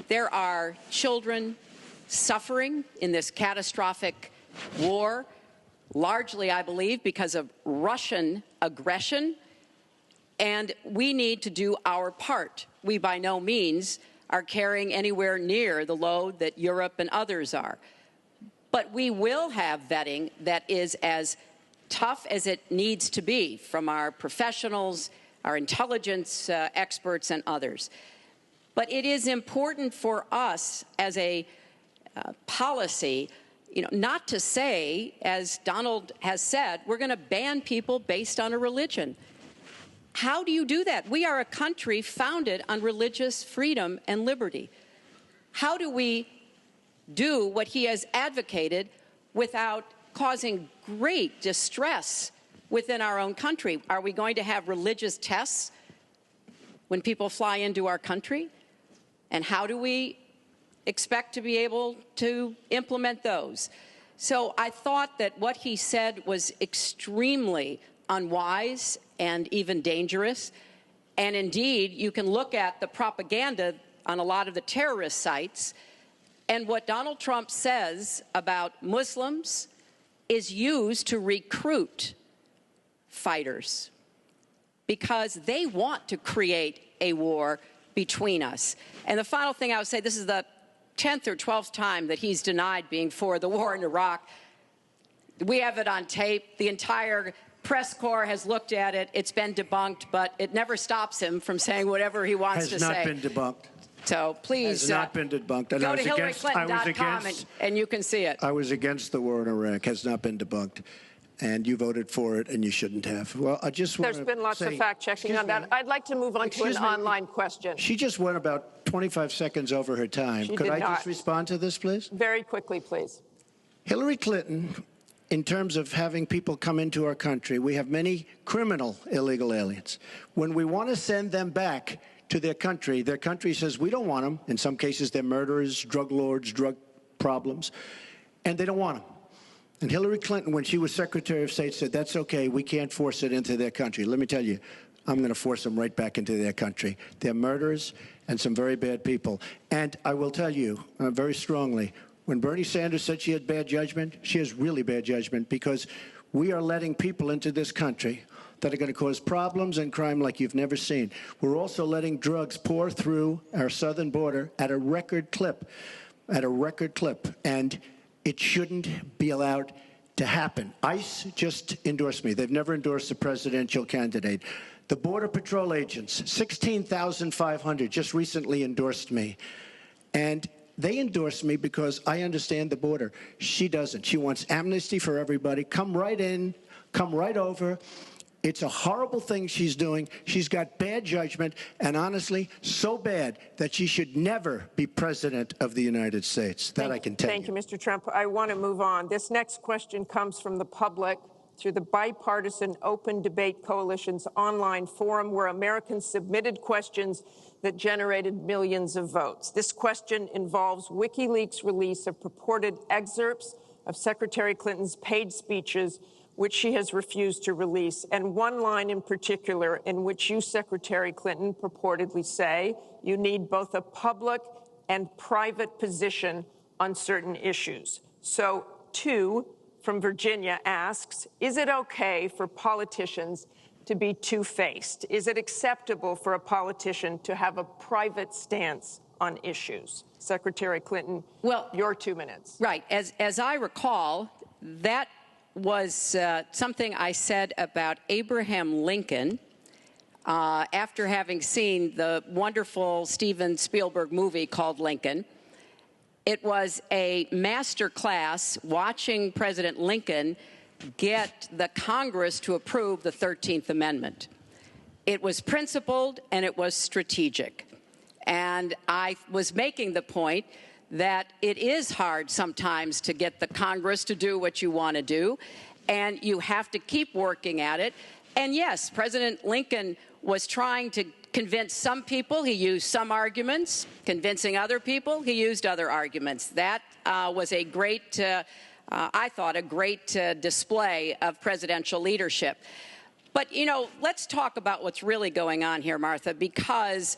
There are children suffering in this catastrophic war, largely, I believe, because of Russian aggression, and we need to do our part. We by no means are carrying anywhere near the load that Europe and others are. But we will have vetting that is as tough as it needs to be from our professionals, our intelligence experts, and others. But it is important for us as a policy, not to say, as Donald has said, we're going to ban people based on a religion. How do you do that? We are a country founded on religious freedom and liberty. How do we do what he has advocated without causing great distress within our own country? Are we going to have religious tests when people fly into our country? And how do we expect to be able to implement those? So I thought that what he said was extremely unwise and even dangerous. And indeed, you can look at the propaganda on a lot of the terrorist sites, and what Donald Trump says about Muslims is used to recruit fighters because they want to create a war between us. And the final thing I would say, this is the 10th or 12th time that he's denied being for the war in Iraq. We have it on tape. The entire press corps has looked at it. It's been debunked, but it never stops him from saying whatever he wants to say. Has not been debunked. So please has not been debunked. And go to HillaryClinton.com and you can see it. I was against the war in Iraq. Has not been debunked. And you voted for it, and you shouldn't have. Well, I just want to There's been lots of fact-checking on that. I'd like to move on to an online question. She just went about 25 seconds over her time. She Could did I not. just respond to this, please? Very quickly, please. Hillary Clinton, in terms of having people come into our country, we have many criminal illegal aliens. When we want to send them back to their country says we don't want them. In some cases, they're murderers, drug lords, drug problems, and they don't want them. And Hillary Clinton, when she was Secretary of State, said, that's okay, we can't force it into their country. Let me tell you, I'm going to force them right back into their country. They're murderers and some very bad people. And I will tell you very strongly, when Bernie Sanders said she had bad judgment, she has really bad judgment, because we are letting people into this country that are going to cause problems and crime like you've never seen. We're also letting drugs pour through our southern border at a record clip, and it shouldn't be allowed to happen. ICE just endorsed me. They've never endorsed a presidential candidate. The Border Patrol agents, 16,500, just recently endorsed me. And they endorsed me because I understand the border. She doesn't. She wants amnesty for everybody. Come right in, come right over. It's a horrible thing she's doing. She's got bad judgment, and honestly, so bad that she should never be president of the United States. That I can tell you. Thank you, Mr. Trump. I want to move on. This next question comes from the public through the Bipartisan Open Debate Coalition's online forum, where Americans submitted questions that generated millions of votes. This question involves WikiLeaks' release of purported excerpts of Secretary Clinton's paid speeches, which she has refused to release, and one line in particular in which you, Secretary Clinton, purportedly say you need both a public and private position on certain issues. So, two from Virginia asks, is it okay for politicians to be two-faced? Is it acceptable for a politician to have a private stance on issues? Secretary Clinton, well, your 2 minutes. Right. As I recall, that was something I said about Abraham Lincoln after having seen the wonderful Steven Spielberg movie called Lincoln. It was a master class watching President Lincoln get the Congress to approve the 13th Amendment. It was principled and it was strategic. And I was making the point that it is hard sometimes to get the Congress to do what you want to do, and you have to keep working at it. And yes, President Lincoln was trying to convince some people. He used some arguments. Convincing other people, he used other arguments. That was a great, I thought, a great display of presidential leadership. But, you know, let's talk about what's really going on here, Martha, because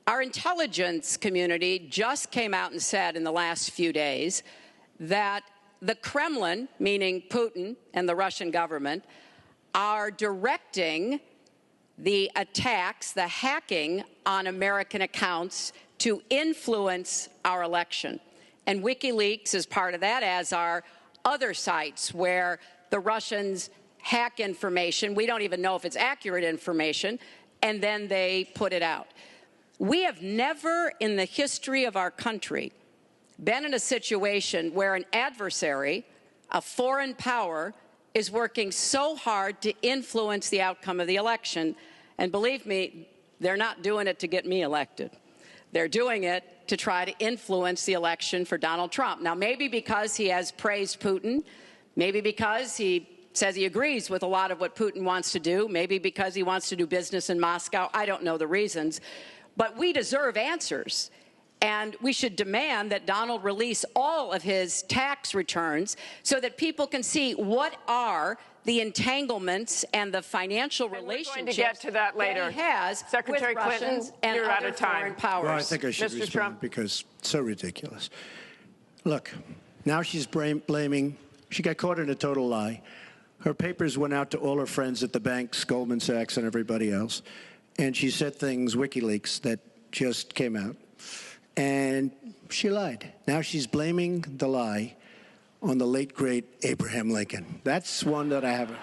our intelligence community just came out and said in the last few days that the Kremlin, meaning Putin and the Russian government, are directing the attacks, the hacking on American accounts to influence our election. And WikiLeaks is part of that, as are other sites where the Russians hack information. We don't even know if it's accurate information, and then they put it out. We have never in the history of our country been in a situation where an adversary, a foreign power, is working so hard to influence the outcome of the election. And believe me, they're not doing it to get me elected. They're doing it to try to influence the election for Donald Trump. Now, maybe because he has praised Putin, maybe because he says he agrees with a lot of what Putin wants to do, maybe because he wants to do business in Moscow. I don't know the reasons. But we deserve answers. And we should demand that Donald release all of his tax returns so that people can see what are the entanglements and the financial relationships we're going to get to that later. He has Secretary with Clinton, Russians and you're out other of time. foreign powers. Well, I think I should Mr. respond Trump. because it's so ridiculous. Look, now she's blaming, she got caught in a total lie. Her papers went out to all her friends at the banks, Goldman Sachs and everybody else, and she said things, WikiLeaks, that just came out. And she lied. Now she's blaming the lie on the late, great Abraham Lincoln. That's one that I haven't.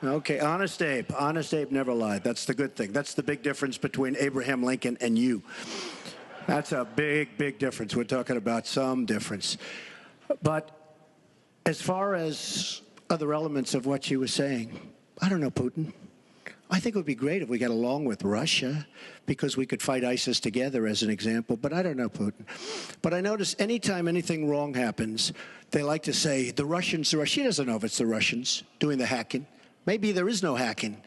Okay, Honest Abe. Honest Abe never lied. That's the good thing. That's the big difference between Abraham Lincoln and you. That's a big, big difference. We're talking about some difference. But as far as other elements of what she was saying, I don't know, Putin. I think it would be great if we got along with Russia because we could fight ISIS together, as an example. But I don't know, Putin. But I notice anytime anything wrong happens, they like to say, the Russians. She doesn't know if it's the Russians doing the hacking. Maybe there is no hacking.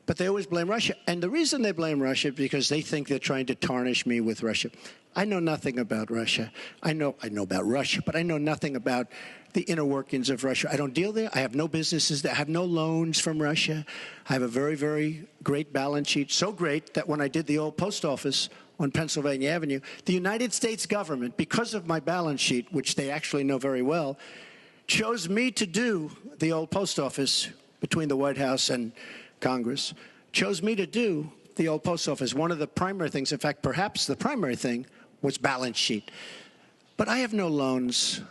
But they always blame Russia. And the reason they blame Russia is because they think they're trying to tarnish me with Russia. I know nothing about Russia. I know about Russia, but I know nothing about the inner workings of Russia. I don't deal there. I have no businesses there. I have no loans from Russia. I have a very, very great balance sheet, so great that when I did the old post office on Pennsylvania Avenue, the United States government, because of my balance sheet, which they actually know very well, chose me to do the old post office between the White House and Congress, chose me to do the old post office. One of the primary things, in fact, perhaps the primary thing, was balance sheet. But I have no loans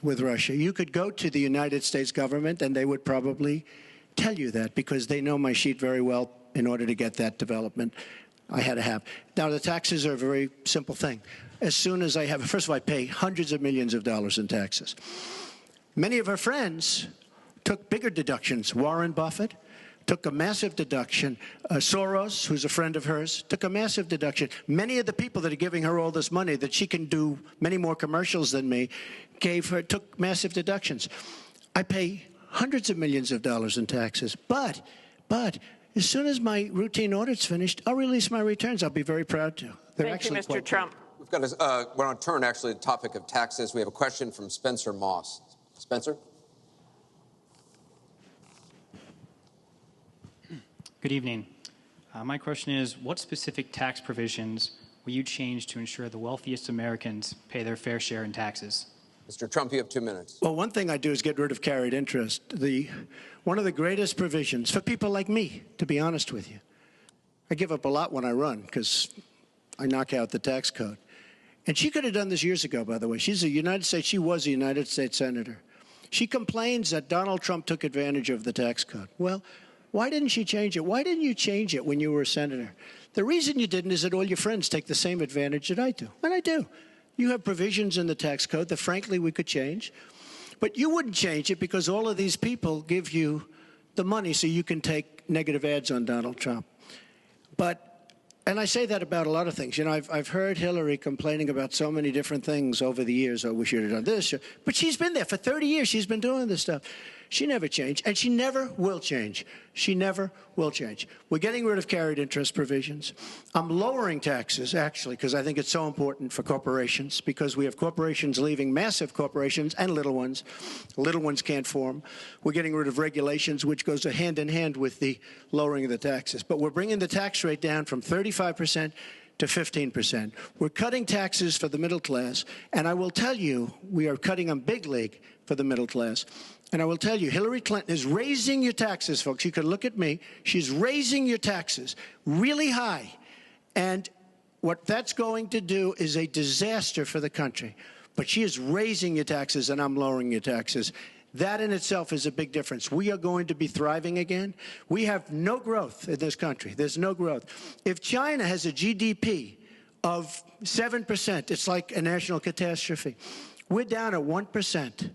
with Russia. You could go to the United States government and they would probably tell you that because they know my sheet very well in order to get that development I had to have. Now, the taxes are a very simple thing. As soon as I have, first of all, I pay hundreds of millions of dollars in taxes. Many of her friends took bigger deductions. Warren Buffett took a massive deduction. Soros, who's a friend of hers, took a massive deduction. Many of the people that are giving her all this money that she can do many more commercials than me took massive deductions. I pay hundreds of millions of dollars in taxes. But as soon as my routine audit's finished, I'll release my returns. I'll be very proud to. Thank you, Mr. Trump. We've got we're on turn, actually, the topic of taxes. We have a question from Spencer Moss. Spencer? Good evening. My question is, what specific tax provisions will you change to ensure the wealthiest Americans pay their fair share in taxes? Mr. Trump, you have 2 minutes. Well, one thing I do is get rid of carried interest. One of the greatest provisions for people like me, to be honest with you. I give up a lot when I run because I knock out the tax code. And she could have done this years ago, by the way. She was a United States senator. She complains that Donald Trump took advantage of the tax code. Well, why didn't she change it? Why didn't you change it when you were a senator? The reason you didn't is that all your friends take the same advantage that I do. And I do. You have provisions in the tax code that, frankly, we could change. But you wouldn't change it because all of these people give you the money so you can take negative ads on Donald Trump. And I say that about a lot of things. You know, I've heard Hillary complaining about so many different things over the years. Oh, we should have done this. But she's been there for 30 years. She's been doing this stuff. She never changed, and she never will change. She never will change. We're getting rid of carried interest provisions. I'm lowering taxes, actually, because I think it's so important for corporations, because we have corporations leaving, massive corporations and little ones. Little ones can't form. We're getting rid of regulations, which goes hand in hand with the lowering of the taxes. But we're bringing the tax rate down from 35% to 15%. We're cutting taxes for the middle class, and I will tell you, we are cutting them big league for the middle class. And I will tell you, Hillary Clinton is raising your taxes, folks. You can look at me. She's raising your taxes really high. And what that's going to do is a disaster for the country. But she is raising your taxes, and I'm lowering your taxes. That in itself is a big difference. We are going to be thriving again. We have no growth in this country. There's no growth. If China has a GDP of 7%, it's like a national catastrophe. We're down at 1%.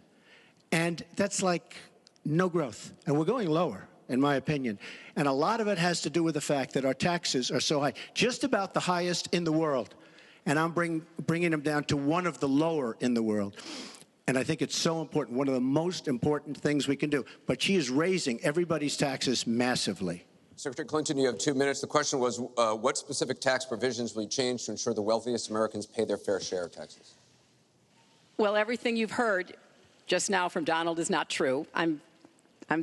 And that's like no growth. And we're going lower, in my opinion. And a lot of it has to do with the fact that our taxes are so high, just about the highest in the world. and I'm bringing them down to one of the lower in the world. And I think it's so important, one of the most important things we can do. But she is raising everybody's taxes massively. Secretary Clinton, you have 2 minutes. The question was, what specific tax provisions will you change to ensure the wealthiest Americans pay their fair share of taxes? Well, everything you've heard just now from Donald is not true. I'm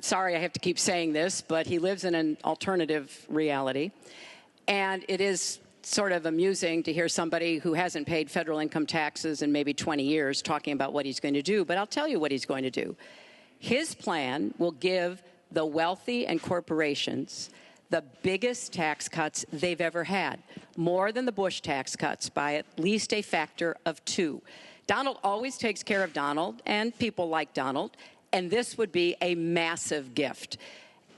sorry I have to keep saying this, but he lives in an alternative reality. And it is sort of amusing to hear somebody who hasn't paid federal income taxes in maybe 20 years talking about what he's going to do. But I'll tell you what he's going to do. His plan will give the wealthy and corporations the biggest tax cuts they've ever had, more than the Bush tax cuts by at least a factor of 2. Donald always takes care of Donald and people like Donald, and this would be a massive gift.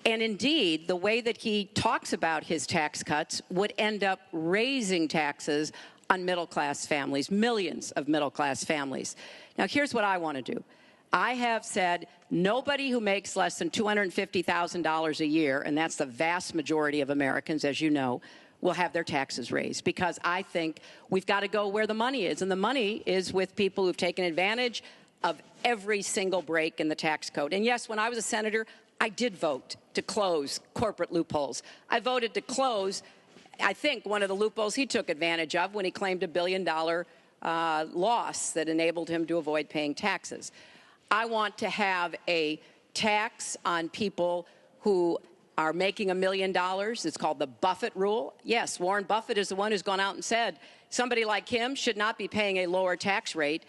And indeed, the way that he talks about his tax cuts would end up raising taxes on middle-class families, millions of middle-class families. Now, here's what I want to do. I have said nobody who makes less than $250,000 a year, and that's the vast majority of Americans, as you know, will have their taxes raised, because I think we've got to go where the money is. And the money is with people who've taken advantage of every single break in the tax code. And yes, when I was a senator, I did vote to close corporate loopholes. I voted to close, I think, one of the loopholes he took advantage of when he claimed $1 billion loss that enabled him to avoid paying taxes. I want to have a tax on people who are making $1 million. It's called the Buffett rule. Yes, Warren Buffett is the one who's gone out and said somebody like him should not be paying a lower tax rate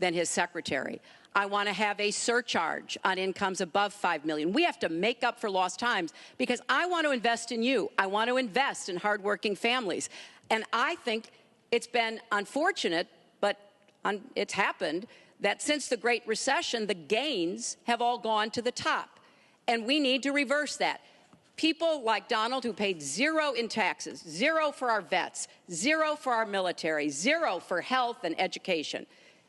than his secretary. I want to have a surcharge on incomes above $5 million. We have to make up for lost times because I want to invest in you. I want to invest in hardworking families. And I think it's been unfortunate, but it's happened, that since the Great Recession, the gains have all gone to the top. And we need to reverse that. People like Donald who paid 0 in taxes, 0 for our vets, 0 for our military, 0 for health and education.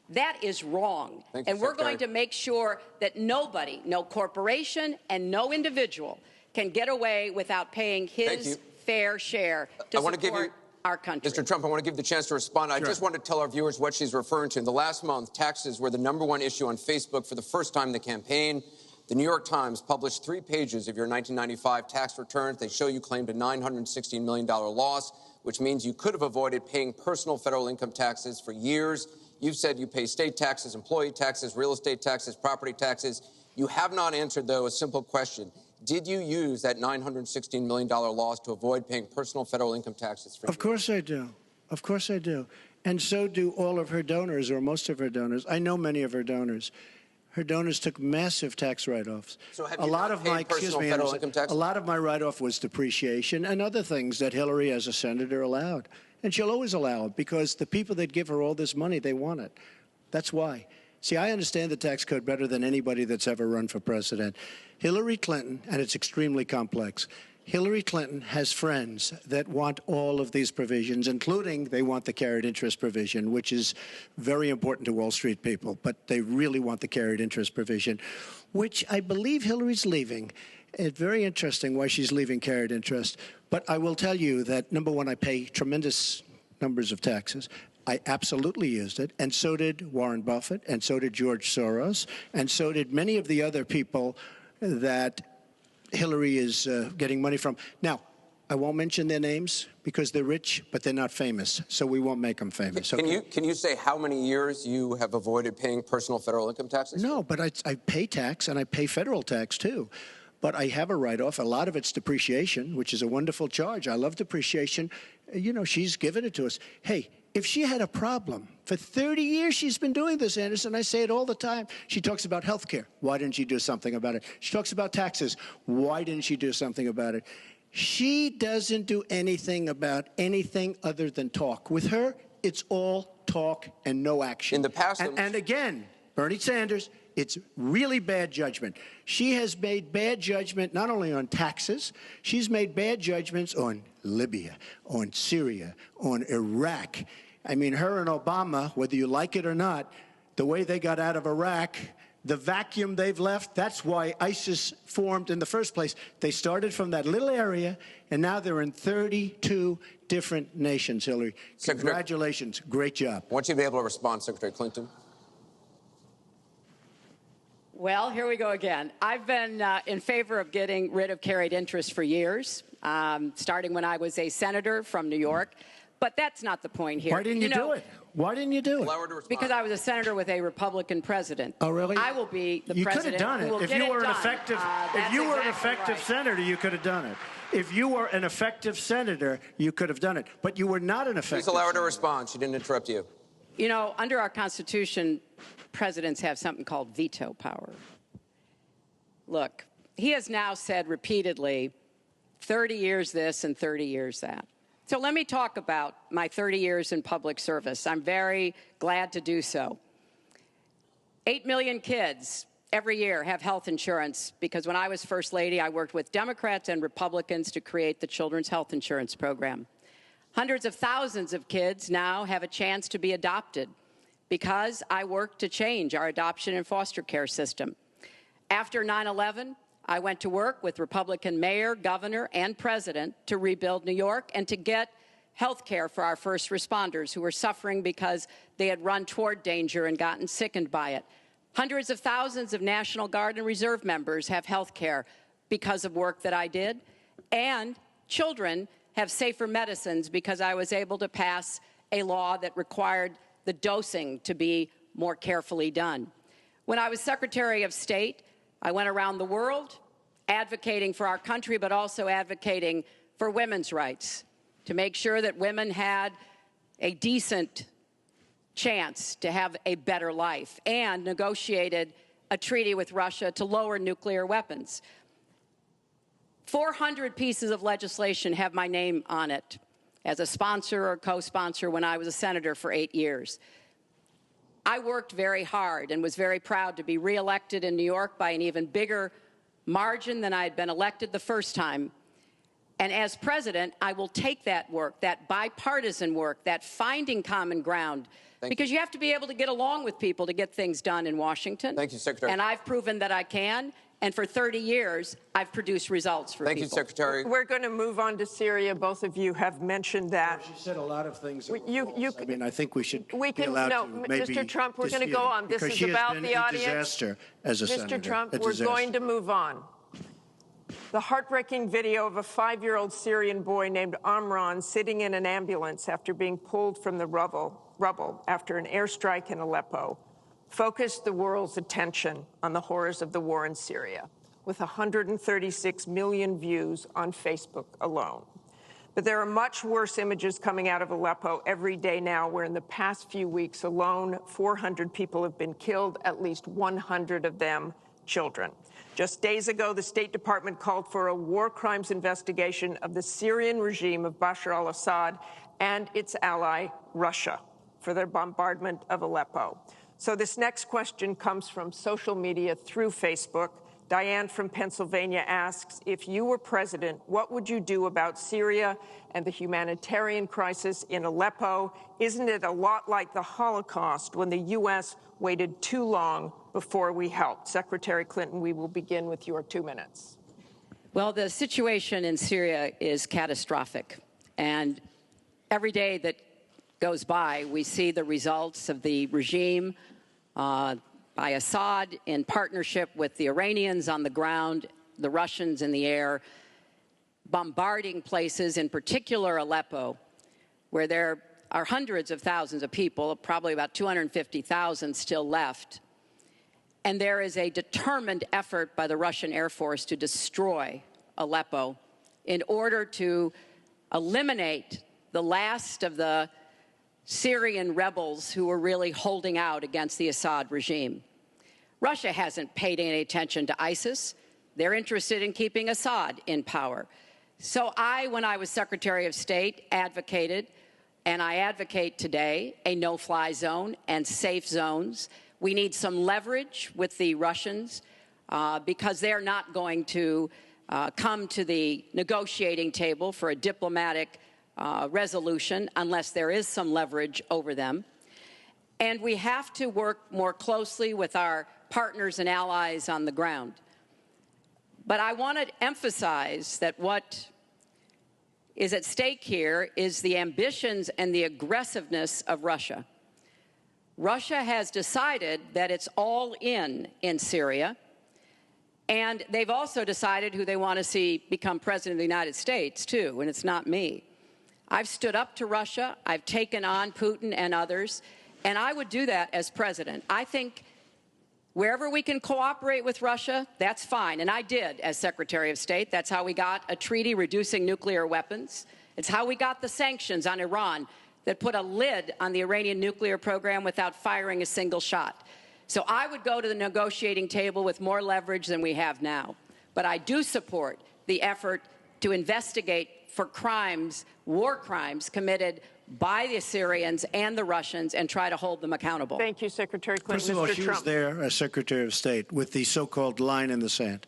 That is wrong. Thank you, and we're Secretary. going to make sure that nobody, no corporation and no individual can get away without paying his fair share to support our country. Mr. Trump, I want to give you the chance to respond. I just want to tell our viewers what she's referring to. In the last month, taxes were the #1 issue on Facebook for the first time in the campaign. The New York Times published 3 pages of your 1995 tax returns. They show you claimed a $916 million loss, which means you could have avoided paying personal federal income taxes for years. You've said you pay state taxes, employee taxes, real estate taxes, property taxes. You have not answered, though, a simple question. Did you use that $916 million loss to avoid paying personal federal income taxes for years? Of course I do. Of course I do. And so do all of her donors, or most of her donors. I know many of her donors. Her donors took massive tax write-offs. So have you not paid personal federal income taxes? A lot of my write-off was depreciation and other things that Hillary, as a senator, allowed. And she'll always allow it because the people that give her all this money, they want it. That's why. See, I understand the tax code better than anybody that's ever run for president. Hillary Clinton, and it's extremely complex, Hillary Clinton has friends that want all of these provisions, including they want the carried interest provision, which is very important to Wall Street people, but they really want the carried interest provision, which I believe Hillary's leaving. It's very interesting why she's leaving carried interest. But I will tell you that, number one, I pay tremendous numbers of taxes. I absolutely used it, and so did Warren Buffett, and so did George Soros, and so did many of the other people that Hillary is getting money from. Now, I won't mention their names because they're rich, but they're not famous, so we won't make them famous. Can you say how many years you have avoided paying personal federal income taxes? No, but I pay tax, and I pay federal tax, too. But I have a write-off. A lot of it's depreciation, which is a wonderful charge. I love depreciation. You know, she's given it to us. Hey, if she had a problem, for 30 years she's been doing this, Anderson. I say it all the time. She talks about health care. Why didn't she do something about it? She talks about taxes. Why didn't she do something about it? She doesn't do anything about anything other than talk. With her, it's all talk and no action. In the past... And again, Bernie Sanders, it's really bad judgment. She has made bad judgment not only on taxes, she's made bad judgments on Libya, on Syria, on Iraq. I mean, her and Obama, whether you like it or not, the way they got out of Iraq the vacuum they've left, that's why ISIS formed in the first place. They started from that little area, and now they're in 32 different nations, Hillary. Congratulations. Great job. I want you to be able to respond, Secretary Clinton. Well, here we go again. I've been in favor of getting rid of carried interest for years, starting when I was a senator from New York. But that's not the point here. Why didn't you do it? Why didn't you do it? Because I was a senator with a Republican president. Oh, really? I will be the you president. You could have done it. If you were an effective, senator, you could have done it. If you were an effective senator, you could have done it. But you were not an effective Please allow her to senator. respond. She didn't interrupt you. You know, under our Constitution, presidents have something called veto power. Look, he has now said repeatedly, 30 years this and 30 years that. So let me talk about my 30 years in public service. I'm very glad to do so. 8 million kids every year have health insurance because when I was First Lady, I worked with Democrats and Republicans to create the Children's Health Insurance Program. Hundreds of thousands of kids now have a chance to be adopted because I worked to change our adoption and foster care system. After 9/11, I went to work with Republican mayor, governor, and president to rebuild New York and to get health care for our first responders who were suffering because they had run toward danger and gotten sickened by it. Hundreds of thousands of National Guard and Reserve members have health care because of work that I did. And children have safer medicines because I was able to pass a law that required the dosing to be more carefully done. When I was Secretary of State, I went around the world advocating for our country, but also advocating for women's rights, to make sure that women had a decent chance to have a better life, and negotiated a treaty with Russia to lower nuclear weapons. 400 pieces of legislation have my name on it as a sponsor or co-sponsor when I was a senator for 8 years. I worked very hard and was very proud to be reelected in New York by an even bigger margin than I had been elected the first time. And as president, I will take that work, that bipartisan work, that finding common ground, because you have to be able to get along with people to get things done in Washington. Thank you, Secretary. And I've proven that I can. And for 30 years, I've produced results for people. Thank you, Secretary. We're going to move on to Syria. Both of you have mentioned that. Well, she said a lot of things. I I think we should be allowed to maybe Mr. Trump, we're going to go on. This is about the audience. Disaster as a senator. Mr. Trump, we're going to move on. The heartbreaking video of a 5-year-old Syrian boy named Amran sitting in an ambulance after being pulled from the rubble after an airstrike in Aleppo focused the world's attention on the horrors of the war in Syria, with 136 million views on Facebook alone. But there are much worse images coming out of Aleppo every day now, where in the past few weeks alone, 400 people have been killed, at least 100 of them children. Just days ago, the State Department called for a war crimes investigation of the Syrian regime of Bashar al-Assad and its ally, Russia, for their bombardment of Aleppo. So this next question comes from social media through Facebook. Diane from Pennsylvania asks, if you were president, what would you do about Syria and the humanitarian crisis in Aleppo? Isn't it a lot like the Holocaust when the U.S. waited too long before we helped? Secretary Clinton, we will begin with your 2 minutes. Well, the situation in Syria is catastrophic. And every day that goes by, we see the results of the regime by Assad in partnership with the Iranians on the ground, the Russians in the air, bombarding places, in particular Aleppo, where there are hundreds of thousands of people, probably about 250,000 still left. And there is a determined effort by the Russian Air Force to destroy Aleppo in order to eliminate the last of the Syrian rebels who were really holding out against the Assad regime. Russia hasn't paid any attention to ISIS. They're interested in keeping Assad in power. So when I was Secretary of State, advocated, and I advocate today, a no-fly zone and safe zones. We need some leverage with the Russians because they're not going to come to the negotiating table for a diplomatic resolution unless there is some leverage over them. And we have to work more closely with our partners and allies on the ground. But I want to emphasize that what is at stake here is the ambitions and the aggressiveness of Russia. Russia has decided that it's all in Syria, and they've also decided who they want to see become president of the United States, too, and it's not me. I've stood up to Russia. I've taken on Putin and others, and I would do that as president. I think wherever we can cooperate with Russia, that's fine, and I did as Secretary of State. That's how we got a treaty reducing nuclear weapons. It's how we got the sanctions on Iran that put a lid on the Iranian nuclear program without firing a single shot. So I would go to the negotiating table with more leverage than we have now. But I do support the effort to investigate for crimes, war crimes, committed by the Syrians and the Russians and try to hold them accountable. Thank you, Secretary Clinton. First of all, Mr. she Trump. was there as Secretary of State with the so-called line in the sand,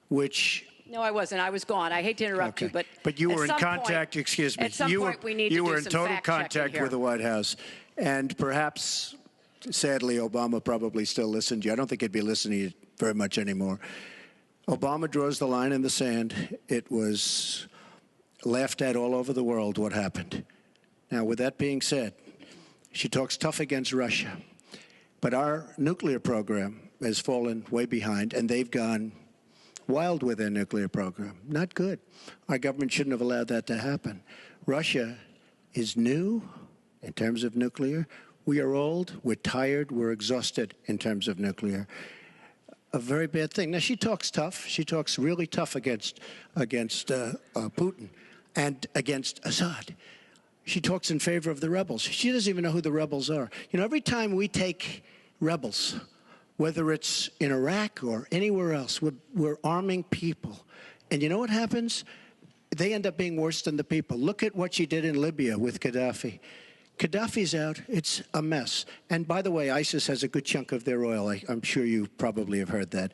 which... No, I wasn't. I was gone. I hate to interrupt you, but you were in at some contact, point, excuse me. At some point, we need to You do were in some total fact-checking contact here. with the White House. And perhaps, sadly, Obama probably still listened to you. I don't think he'd be listening to you very much anymore. Obama draws the line in the sand. It was laughed at all over the world what happened. Now, with that being said, she talks tough against Russia. But our nuclear program has fallen way behind, and they've gone wild with their nuclear program. Not good. Our government shouldn't have allowed that to happen. Russia is new in terms of nuclear. We are old, we're tired, we're exhausted in terms of nuclear. A very bad thing. Now, she talks tough. She talks really tough against Putin and against Assad. She talks in favor of the rebels. She doesn't even know who the rebels are. You know, every time we take rebels, whether it's in Iraq or anywhere else, we're arming people. And you know what happens? They end up being worse than the people. Look at what she did in Libya with Gaddafi. Gaddafi's out. It's a mess. And by the way, ISIS has a good chunk of their oil. I'm sure you probably have heard that.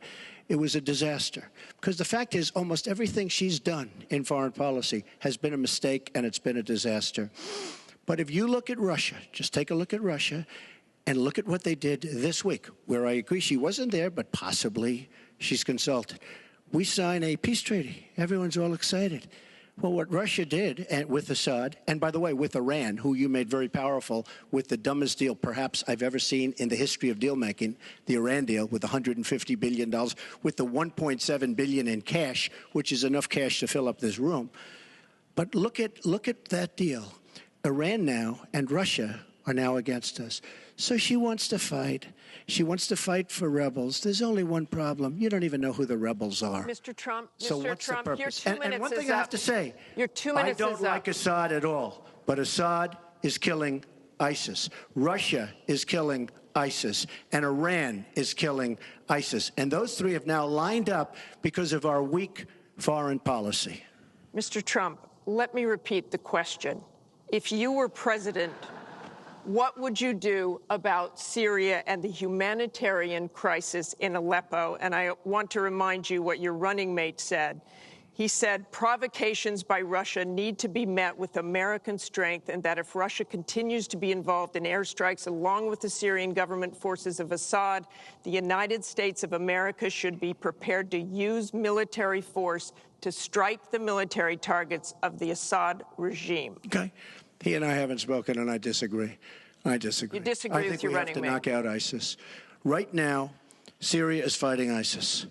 It was a disaster. Because the fact is, almost everything she's done in foreign policy has been a mistake, and it's been a disaster. But if you look at Russia, just take a look at Russia, and look at what they did this week, where I agree she wasn't there, but possibly she's consulted. We sign a peace treaty. Everyone's all excited. Well, what Russia did with Assad, and by the way, with Iran, who you made very powerful with the dumbest deal perhaps I've ever seen in the history of deal-making, the Iran deal with $150 billion, with the $1.7 billion in cash, which is enough cash to fill up this room. But look at that deal. Iran now and Russia are now against us. So she wants to fight. She wants to fight for rebels. There's only one problem. You don't even know who the rebels are. Mr. Trump, so Mr. what's Trump, the purpose? your 2 minutes and one is thing I have up. to say, Your 2 minutes I don't is like up. Assad at all, but Assad is killing ISIS. Russia is killing ISIS, and Iran is killing ISIS. And those three have now lined up because of our weak foreign policy. Mr. Trump, let me repeat the question. If you were president, what would you do about Syria and the humanitarian crisis in Aleppo? And I want to remind you what your running mate said. He said provocations by Russia need to be met with American strength, and that if Russia continues to be involved in airstrikes along with the Syrian government forces of Assad, the United States of America should be prepared to use military force to strike the military targets of the Assad regime. Okay. He and I haven't spoken, and I disagree. I disagree. You disagree with your running mate. I think we have to knock out ISIS. Right now, Syria is fighting ISIS.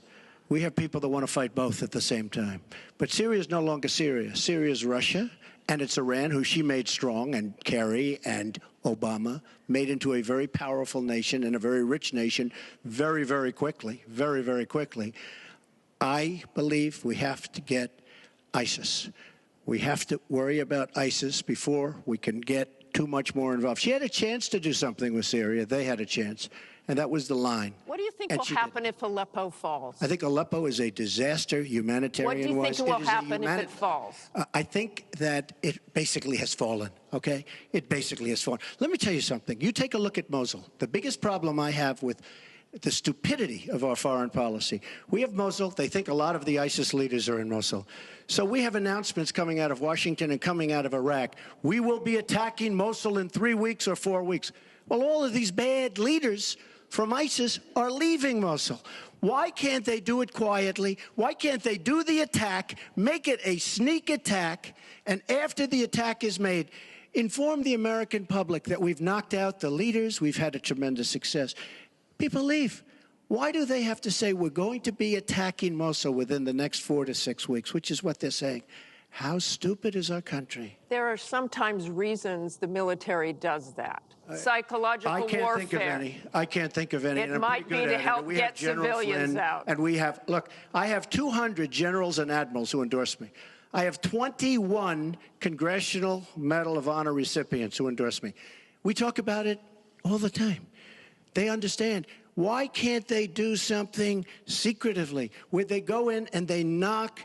We have people that want to fight both at the same time. But Syria is no longer Syria. Syria is Russia, and it's Iran, who she made strong, and Kerry and Obama made into a very powerful nation and a very rich nation very, very quickly, very, very quickly. I believe we have to get ISIS. We have to worry about ISIS before we can get too much more involved. She had a chance to do something with Syria. They had a chance, and that was the line. What do you think will happen if Aleppo falls? I think Aleppo is a disaster humanitarian-wise. What do you think will happen if it falls? I think that it basically has fallen, okay? It basically has fallen. Let me tell you something. You take a look at Mosul. The biggest problem I have with the stupidity of our foreign policy. We have Mosul. They think a lot of the ISIS leaders are in Mosul. So we have announcements coming out of Washington and coming out of Iraq. We will be attacking Mosul in 3 weeks or 4 weeks. Well, all of these bad leaders from ISIS are leaving Mosul. Why can't they do it quietly? Why can't they do the attack, make it a sneak attack, and after the attack is made, inform the American public that we've knocked out the leaders, we've had a tremendous success. People leave. Why do they have to say we're going to be attacking Mosul within the next 4 to 6 weeks, which is what they're saying? How stupid is our country? There are sometimes reasons the military does that. Psychological I can't warfare. think of any. I can't think of any. It and might be to help get civilians out. And we have, look, I have 200 generals and admirals who endorse me. I have 21 Congressional Medal of Honor recipients who endorse me. We talk about it all the time. They understand. Why can't they do something secretively where they go in and they knock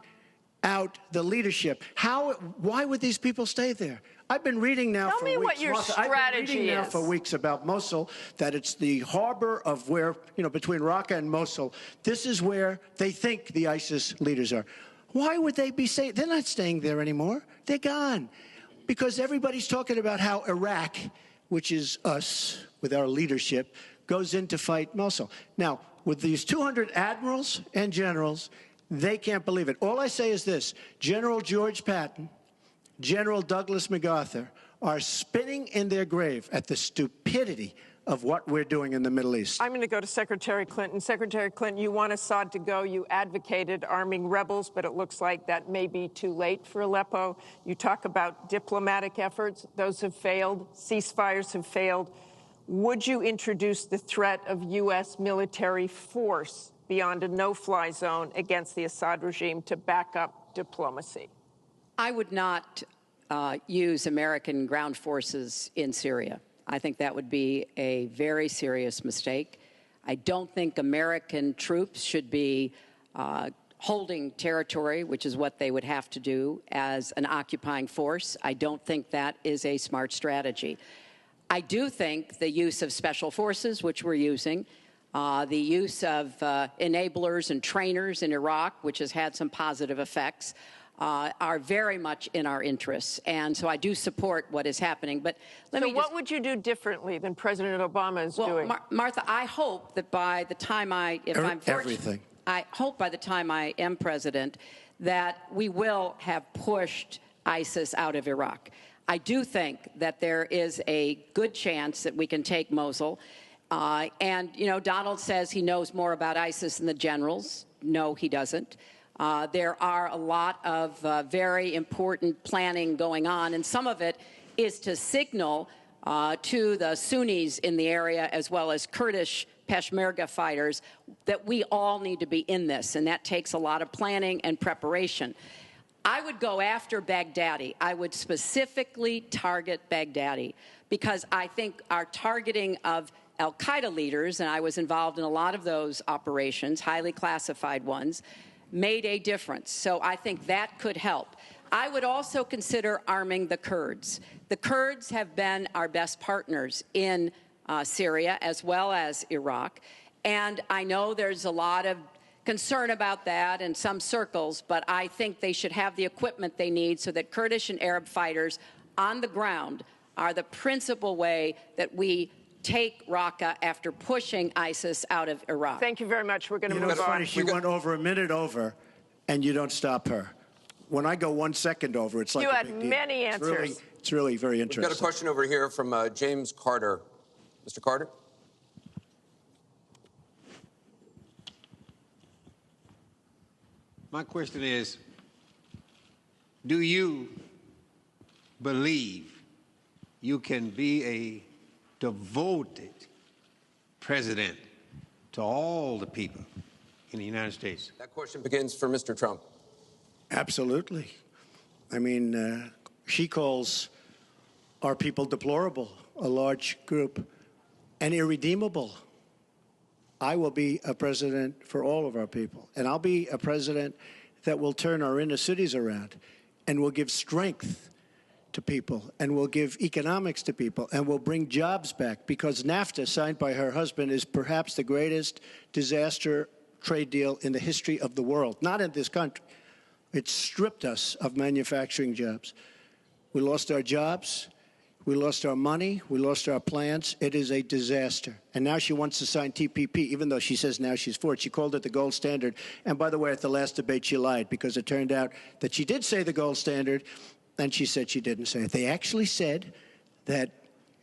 out the leadership? Why would these people stay there? I've been reading now Tell for me weeks. what your Martha, I've been reading now for weeks about Mosul, that it's the harbor of where, between Raqqa and Mosul. This is where they think the ISIS leaders are. Why would they be staying? They're not staying there anymore. They're gone. Because everybody's talking about how Iraq, which is us with our leadership, goes in to fight Mosul. Now, with these 200 admirals and generals, they can't believe it. All I say is this: General George Patton, General Douglas MacArthur are spinning in their grave at the stupidity of what we're doing in the Middle East. I'm going to go to Secretary Clinton. Secretary Clinton, you want Assad to go. You advocated arming rebels, but it looks like that may be too late for Aleppo. You talk about diplomatic efforts. Those have failed. Ceasefires have failed. Would you introduce the threat of U.S. military force beyond a no-fly zone against the Assad regime to back up diplomacy? I would not use American ground forces in Syria. I think that would be a very serious mistake. I don't think American troops should be holding territory, which is what they would have to do as an occupying force. I don't think that is a smart strategy. I do think the use of special forces, which we're using, the use of enablers and trainers in Iraq, which has had some positive effects, are very much in our interests. And so I do support what is happening. But what would you do differently than President Obama is doing? Martha, I hope that by the time I hope by the time I am president that we will have pushed ISIS out of Iraq. I do think that there is a good chance that we can take Mosul. Donald says he knows more about ISIS than the generals. No, he doesn't. There are a lot of very important planning going on, and some of it is to signal to the Sunnis in the area, as well as Kurdish Peshmerga fighters, that we all need to be in this, and that takes a lot of planning and preparation. I would go after Baghdadi. I would specifically target Baghdadi because I think our targeting of al-Qaeda leaders, and I was involved in a lot of those operations, highly classified ones, made a difference. So I think that could help. I would also consider arming the Kurds. The Kurds have been our best partners in Syria as well as Iraq. And I know there's a lot of concern about that in some circles, but I think they should have the equipment they need so that Kurdish and Arab fighters on the ground are the principal way that we take Raqqa after pushing ISIS out of Iraq. Thank you very much. We're going to move on. It's funny, she went over a minute over, and you don't stop her. When I go 1 second over, it's like you a big had deal. many answers. It's really very interesting. We've got a question over here from James Carter. Mr. Carter? My question is, do you believe you can be a devoted president to all the people in the United States? That question begins for Mr. Trump. Absolutely. I mean, she calls our people deplorable, a large group, and irredeemable. I will be a president for all of our people, and I'll be a president that will turn our inner cities around and will give strength to people and will give economics to people and will bring jobs back, because NAFTA, signed by her husband, is perhaps the greatest disaster trade deal in the history of the world, not in this country. It stripped us of manufacturing jobs. We lost our jobs. We lost our money. We lost our plans. It is a disaster. And now she wants to sign TPP, even though she says now she's for it. She called it the gold standard. And by the way, at the last debate, she lied, because it turned out that she did say the gold standard, and she said she didn't say it. They actually said that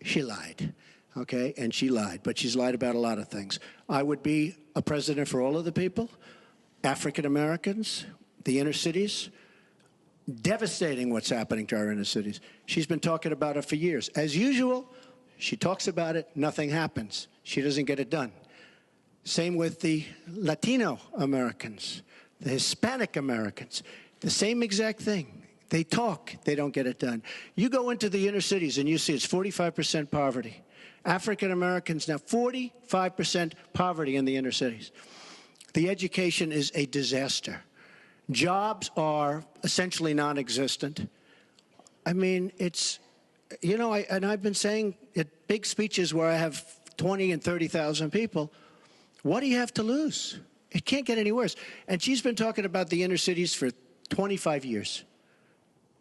she lied, okay? And she lied. But she's lied about a lot of things. I would be a president for all of the people, African Americans, the inner cities. Devastating what's happening to our inner cities. She's been talking about it for years. As usual, she talks about it, nothing happens. She doesn't get it done. Same with the Latino Americans, the Hispanic Americans, the same exact thing. They talk, they don't get it done. You go into the inner cities and you see it's 45% poverty. African Americans now, 45% poverty in the inner cities. The education is a disaster. Jobs are essentially non-existent. I mean, it's, you know, I've been saying at big speeches where I have 20 and 30,000 people, what do you have to lose? It can't get any worse. And she's been talking about the inner cities for 25 years.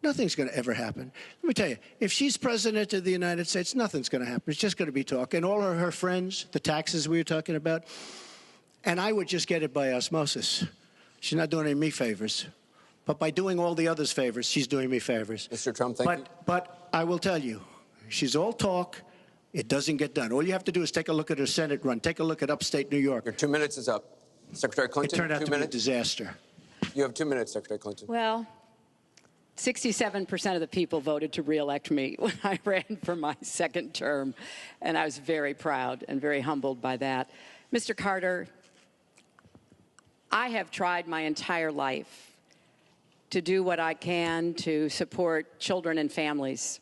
Nothing's going to ever happen. Let me tell you, if she's president of the United States, nothing's going to happen. It's just going to be talk. And all her friends, the taxes we were talking about, and I would just get it by osmosis. She's not doing any me favors. But by doing all the others favors, she's doing me favors. Mr. Trump, thank you. But I will tell you, she's all talk. It doesn't get done. All you have to do is take a look at her Senate run. Take a look at upstate New York. Your 2 minutes is up. Secretary Clinton, it turned out 2 to minutes. be a disaster. You have 2 minutes, Secretary Clinton. Well, 67% of the people voted to re-elect me when I ran for my second term, and I was very proud and very humbled by that. Mr. Carter, I have tried my entire life to do what I can to support children and families.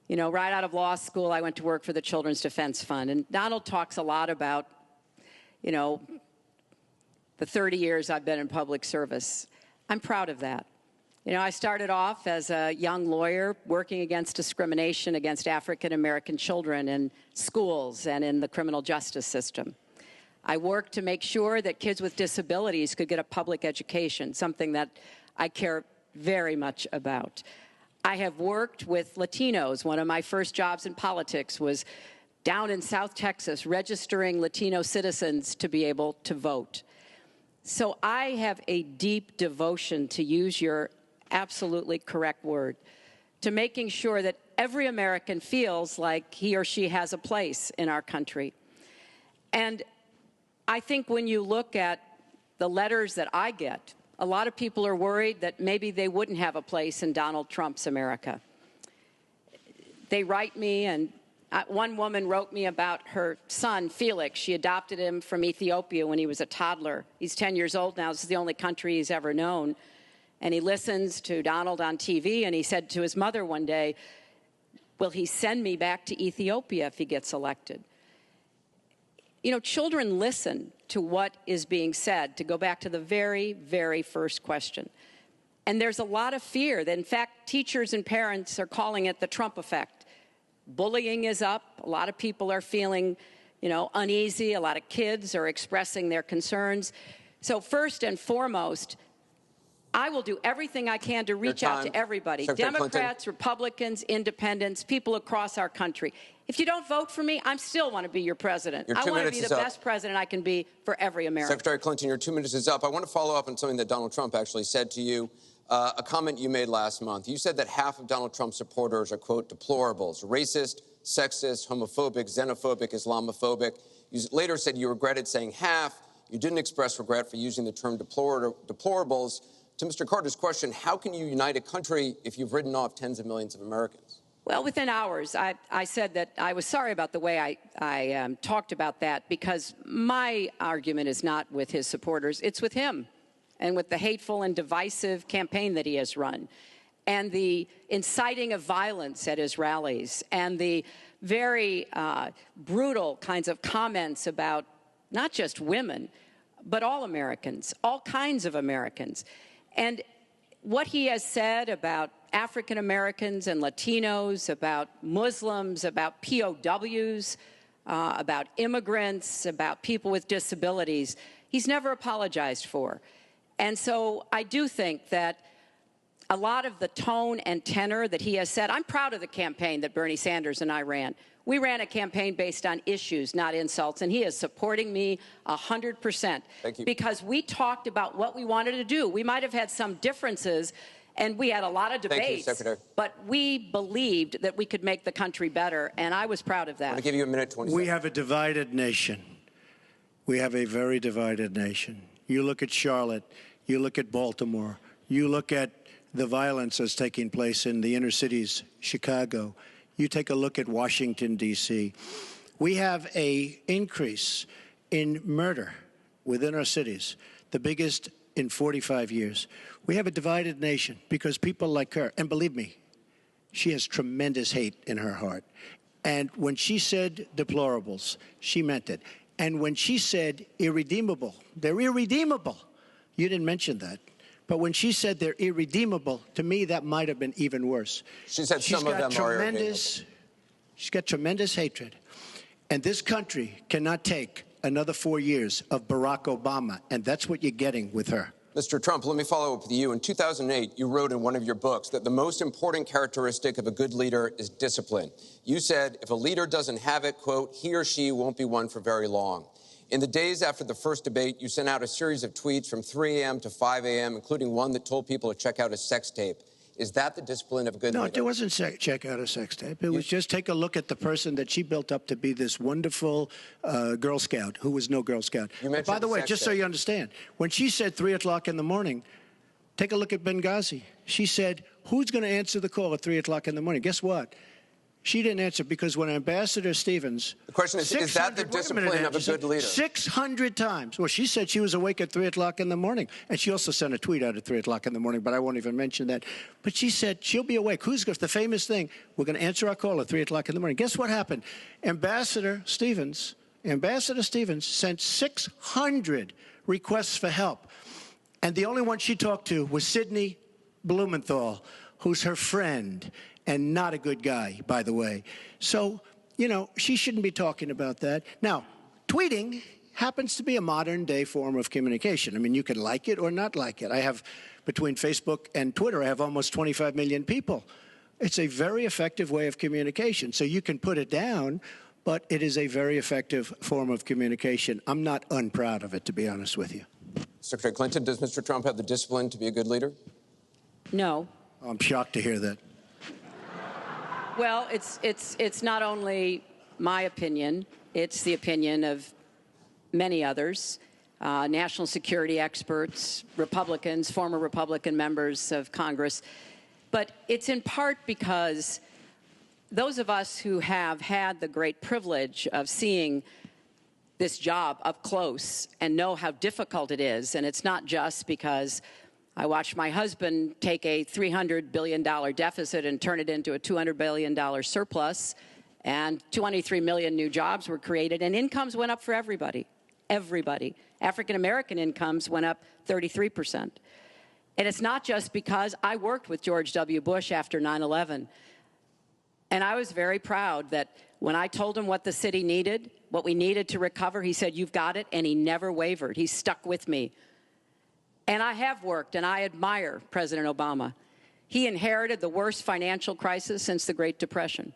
You know, right out of law school, I went to work for the Children's Defense Fund. And Donald talks a lot about, you know, the 30 years I've been in public service. I'm proud of that. You know, I started off as a young lawyer working against discrimination against African-American children in schools and in the criminal justice system. I worked to make sure that kids with disabilities could get a public education, something that I care very much about. I have worked with Latinos. One of my first jobs in politics was down in South Texas, registering Latino citizens to be able to vote. So I have a deep devotion, to use your absolutely correct word, to making sure that every American feels like he or she has a place in our country. And I think when you look at the letters that I get, a lot of people are worried that maybe they wouldn't have a place in Donald Trump's America. They write me, and one woman wrote me about her son, Felix. She adopted him from Ethiopia when he was a toddler. He's 10 years old now. This is the only country he's ever known. And he listens to Donald on TV, and he said to his mother one day, will he send me back to Ethiopia if he gets elected? You know, children listen to what is being said, to go back to the very, very first question. And there's a lot of fear that, in fact, teachers and parents are calling it the Trump effect. Bullying is up. A lot of people are feeling, you know, uneasy. A lot of kids are expressing their concerns. So first and foremost, I will do everything I can to reach out to everybody, Secretary Democrats, Clinton. Republicans, independents, people across our country. If you don't vote for me, I still want to be your president. Your I 2 want to minutes be is the up. best president I can be for every American. Secretary Clinton, your 2 minutes is up. I want to follow up on something that Donald Trump actually said to you, a comment you made last month. You said that half of Donald Trump's supporters are, quote, deplorables, racist, sexist, homophobic, xenophobic, Islamophobic. You later said you regretted saying half. You didn't express regret for using the term deplorables. To Mr. Carter's question, how can you unite a country if you've written off tens of millions of Americans? Well, within hours, I said that I was sorry about the way I talked about that, because my argument is not with his supporters. It's with him and with the hateful and divisive campaign that he has run, and the inciting of violence at his rallies, and the very brutal kinds of comments about not just women, but all Americans, all kinds of Americans. And what he has said about African Americans and Latinos, about Muslims, about POWs, about immigrants, about people with disabilities, he's never apologized for. And so I do think that a lot of the tone and tenor that he has said. I'm proud of the campaign that Bernie Sanders and I ran. We ran a campaign based on issues, not insults, and he is supporting me 100%. Thank you. Because we talked about what we wanted to do. We might have had some differences, and we had a lot of debates. Thank you, Secretary. But we believed that we could make the country better, and I was proud of that. I'm going to give you a minute, 20 We seconds. have a divided nation. We have a very divided nation. You look at Charlotte, you look at Baltimore, you look at the violence that's taking place in the inner cities, Chicago. You take a look at Washington, D.C. We have an increase in murder within our cities, the biggest in 45 years. We have a divided nation because people like her, and believe me, she has tremendous hate in her heart. And when she said deplorables, she meant it. And when she said irredeemable, they're irredeemable. You didn't mention that. But when she said they're irredeemable, to me, that might have been even worse. She said some of them are irredeemable. She's got tremendous hatred. And this country cannot take another 4 years of Barack Obama. And that's what you're getting with her. Mr. Trump, let me follow up with you. In 2008, you wrote in one of your books that the most important characteristic of a good leader is discipline. You said if a leader doesn't have it, quote, he or she won't be one for very long. In the days after the first debate, you sent out a series of tweets from 3 a.m. to 5 a.m., including one that told people to check out a sex tape. Is that the discipline of a good leader? No, it wasn't check out a sex tape. It was just take a look at the person that she built up to be this wonderful Girl Scout who was no Girl Scout. By the way, just so you understand, when she said 3 o'clock in the morning, take a look at Benghazi. She said, who's going to answer the call at 3 o'clock in the morning? Guess what? She didn't answer because when Ambassador Stevens... The question is that the discipline of a good leader? 600 times. Well, she said she was awake at 3 o'clock in the morning. And she also sent a tweet out at 3 o'clock in the morning, but I won't even mention that. But she said she'll be awake. Who's the famous thing? We're going to answer our call at 3 o'clock in the morning. Guess what happened? Ambassador Stevens sent 600 requests for help. And the only one she talked to was Sidney Blumenthal, who's her friend. And not a good guy, by the way. So, you know, she shouldn't be talking about that. Now, tweeting happens to be a modern-day form of communication. I mean, you can like it or not like it. I have, between Facebook and Twitter, I have almost 25 million people. It's a very effective way of communication. So you can put it down, but it is a very effective form of communication. I'm not unproud of it, to be honest with you. Secretary Clinton, does Mr. Trump have the discipline to be a good leader? No. I'm shocked to hear that. Well, it's not only my opinion, it's the opinion of many others, national security experts, Republicans, former Republican members of Congress. But it's in part because those of us who have had the great privilege of seeing this job up close and know how difficult it is, and it's not just because I watched my husband take a $300 billion deficit and turn it into a $200 billion surplus, and 23 million new jobs were created, and incomes went up for everybody. Everybody. African-American incomes went up 33%. And it's not just because I worked with George W. Bush after 9/11, and I was very proud that when I told him what the city needed, what we needed to recover, he said, "You've got it," and he never wavered. He stuck with me. And I have worked, and I admire President Obama. He inherited the worst financial crisis since the Great Depression.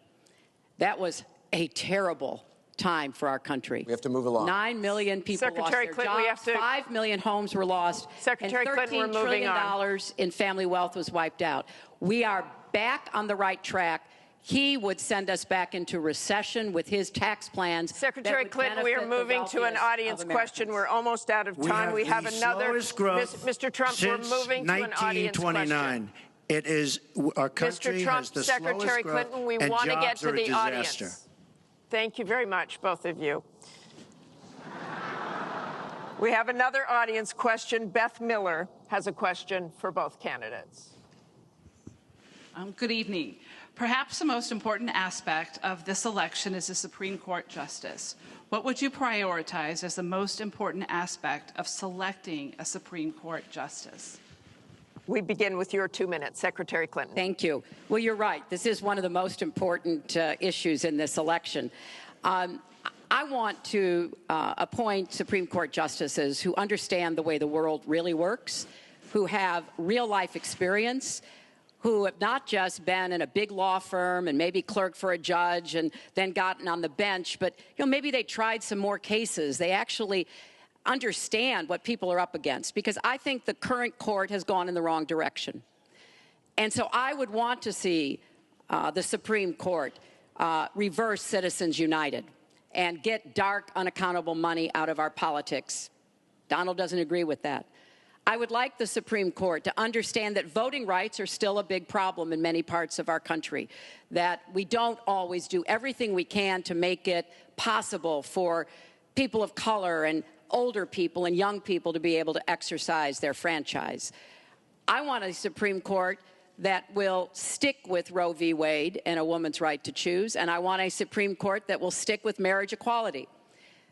That was a terrible time for our country. We have to move along. 9 million people Secretary lost their Clinton, jobs, 5 million homes were lost, Secretary and Clinton, we're $13 moving trillion in family wealth was wiped out. We are back on the right track. He would send us back into recession with his tax plans. Secretary Clinton, we are moving to an audience question. We're almost out of time. We have another. Mr. Trump, we're moving to an audience question. It is our country Mr. Trump, has the Secretary slowest growth, Clinton, we and want to get jobs to are a the disaster. audience. Thank you very much, both of you. We have another audience question. Beth Miller has a question for both candidates. Good evening. Perhaps the most important aspect of this election is the Supreme Court justice. What would you prioritize as the most important aspect of selecting a Supreme Court justice? We begin with your 2 minutes, Secretary Clinton. Thank you. Well, you're right. This is one of the most important issues in this election. I want to appoint Supreme Court justices who understand the way the world really works, who have real-life experience, who have not just been in a big law firm and maybe clerked for a judge and then gotten on the bench, but maybe they tried some more cases. They actually understand what people are up against, because I think the current court has gone in the wrong direction. And so I would want to see the Supreme Court reverse Citizens United and get dark, unaccountable money out of our politics. Donald doesn't agree with that. I would like the Supreme Court to understand that voting rights are still a big problem in many parts of our country, that we don't always do everything we can to make it possible for people of color and older people and young people to be able to exercise their franchise. I want a Supreme Court that will stick with Roe v. Wade and a woman's right to choose, and I want a Supreme Court that will stick with marriage equality.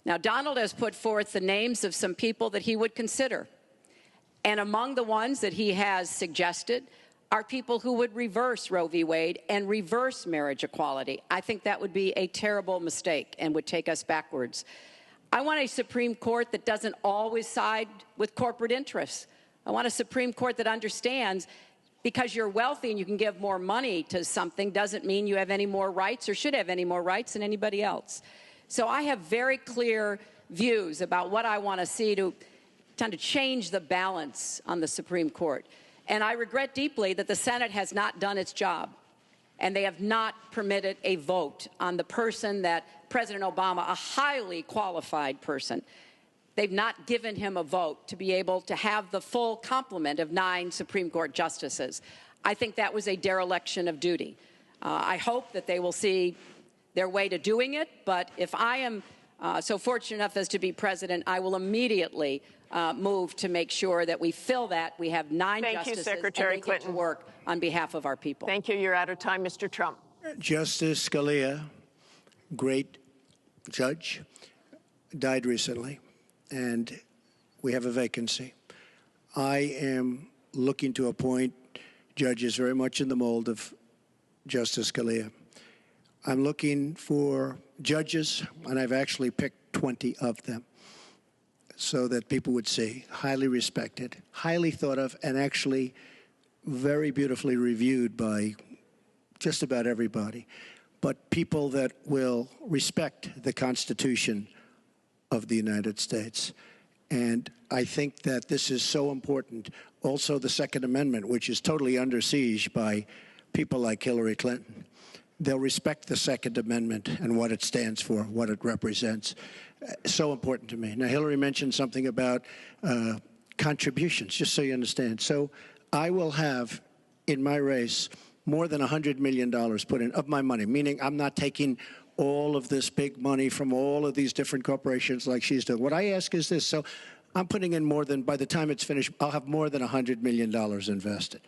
Now, Donald has put forth the names of some people that he would consider, and among the ones that he has suggested are people who would reverse Roe v. Wade and reverse marriage equality. I think that would be a terrible mistake and would take us backwards. I want a Supreme Court that doesn't always side with corporate interests. I want a Supreme Court that understands because you're wealthy and you can give more money to something doesn't mean you have any more rights or should have any more rights than anybody else. So I have very clear views about what I want to see to change the balance on the Supreme Court. And I regret deeply that the Senate has not done its job, and they have not permitted a vote on the person that President Obama, a highly qualified person, they've not given him a vote to be able to have the full complement of 9 Supreme Court justices. I think that was a dereliction of duty. I hope that they will see their way to doing it, but if I am so fortunate enough as to be president, I will immediately move to make sure that we fill that. We have 9 justices Secretary and they get to work on behalf of our people. Thank you. You're out of time, Mr. Trump. Justice Scalia, great judge, died recently, and we have a vacancy. I am looking to appoint judges very much in the mold of Justice Scalia. I'm looking for judges, and I've actually picked 20 of them so that people would see, highly respected, highly thought of, and actually very beautifully reviewed by just about everybody, but people that will respect the Constitution of the United States. And I think that this is so important. Also, the Second Amendment, which is totally under siege by people like Hillary Clinton. They'll respect the Second Amendment and what it stands for, what it represents. So important to me. Now, Hillary mentioned something about contributions, just so you understand. So I will have in my race more than $100 million put in of my money, meaning I'm not taking all of this big money from all of these different corporations like she's doing. What I ask is this. So I'm putting in more than, by the time it's finished, I'll have more than $100 million invested.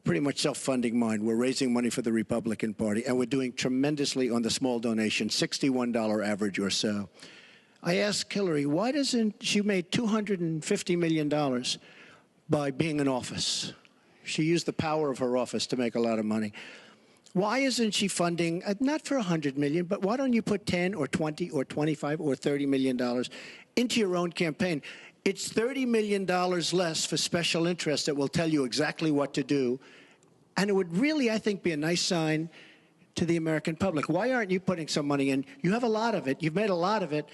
Pretty much self-funding mine. We're raising money for the Republican Party, and we're doing tremendously on the small donation, $61 average or so. I asked Hillary, why doesn't she made $250 million by being in office? She used the power of her office to make a lot of money. Why isn't she funding, not for $100 million, but why don't you put 10 or 20 or 25 or $30 million into your own campaign? It's $30 million less for special interests that will tell you exactly what to do. And it would really, I think, be a nice sign to the American public. Why aren't you putting some money in? You have a lot of it. You've made a lot of it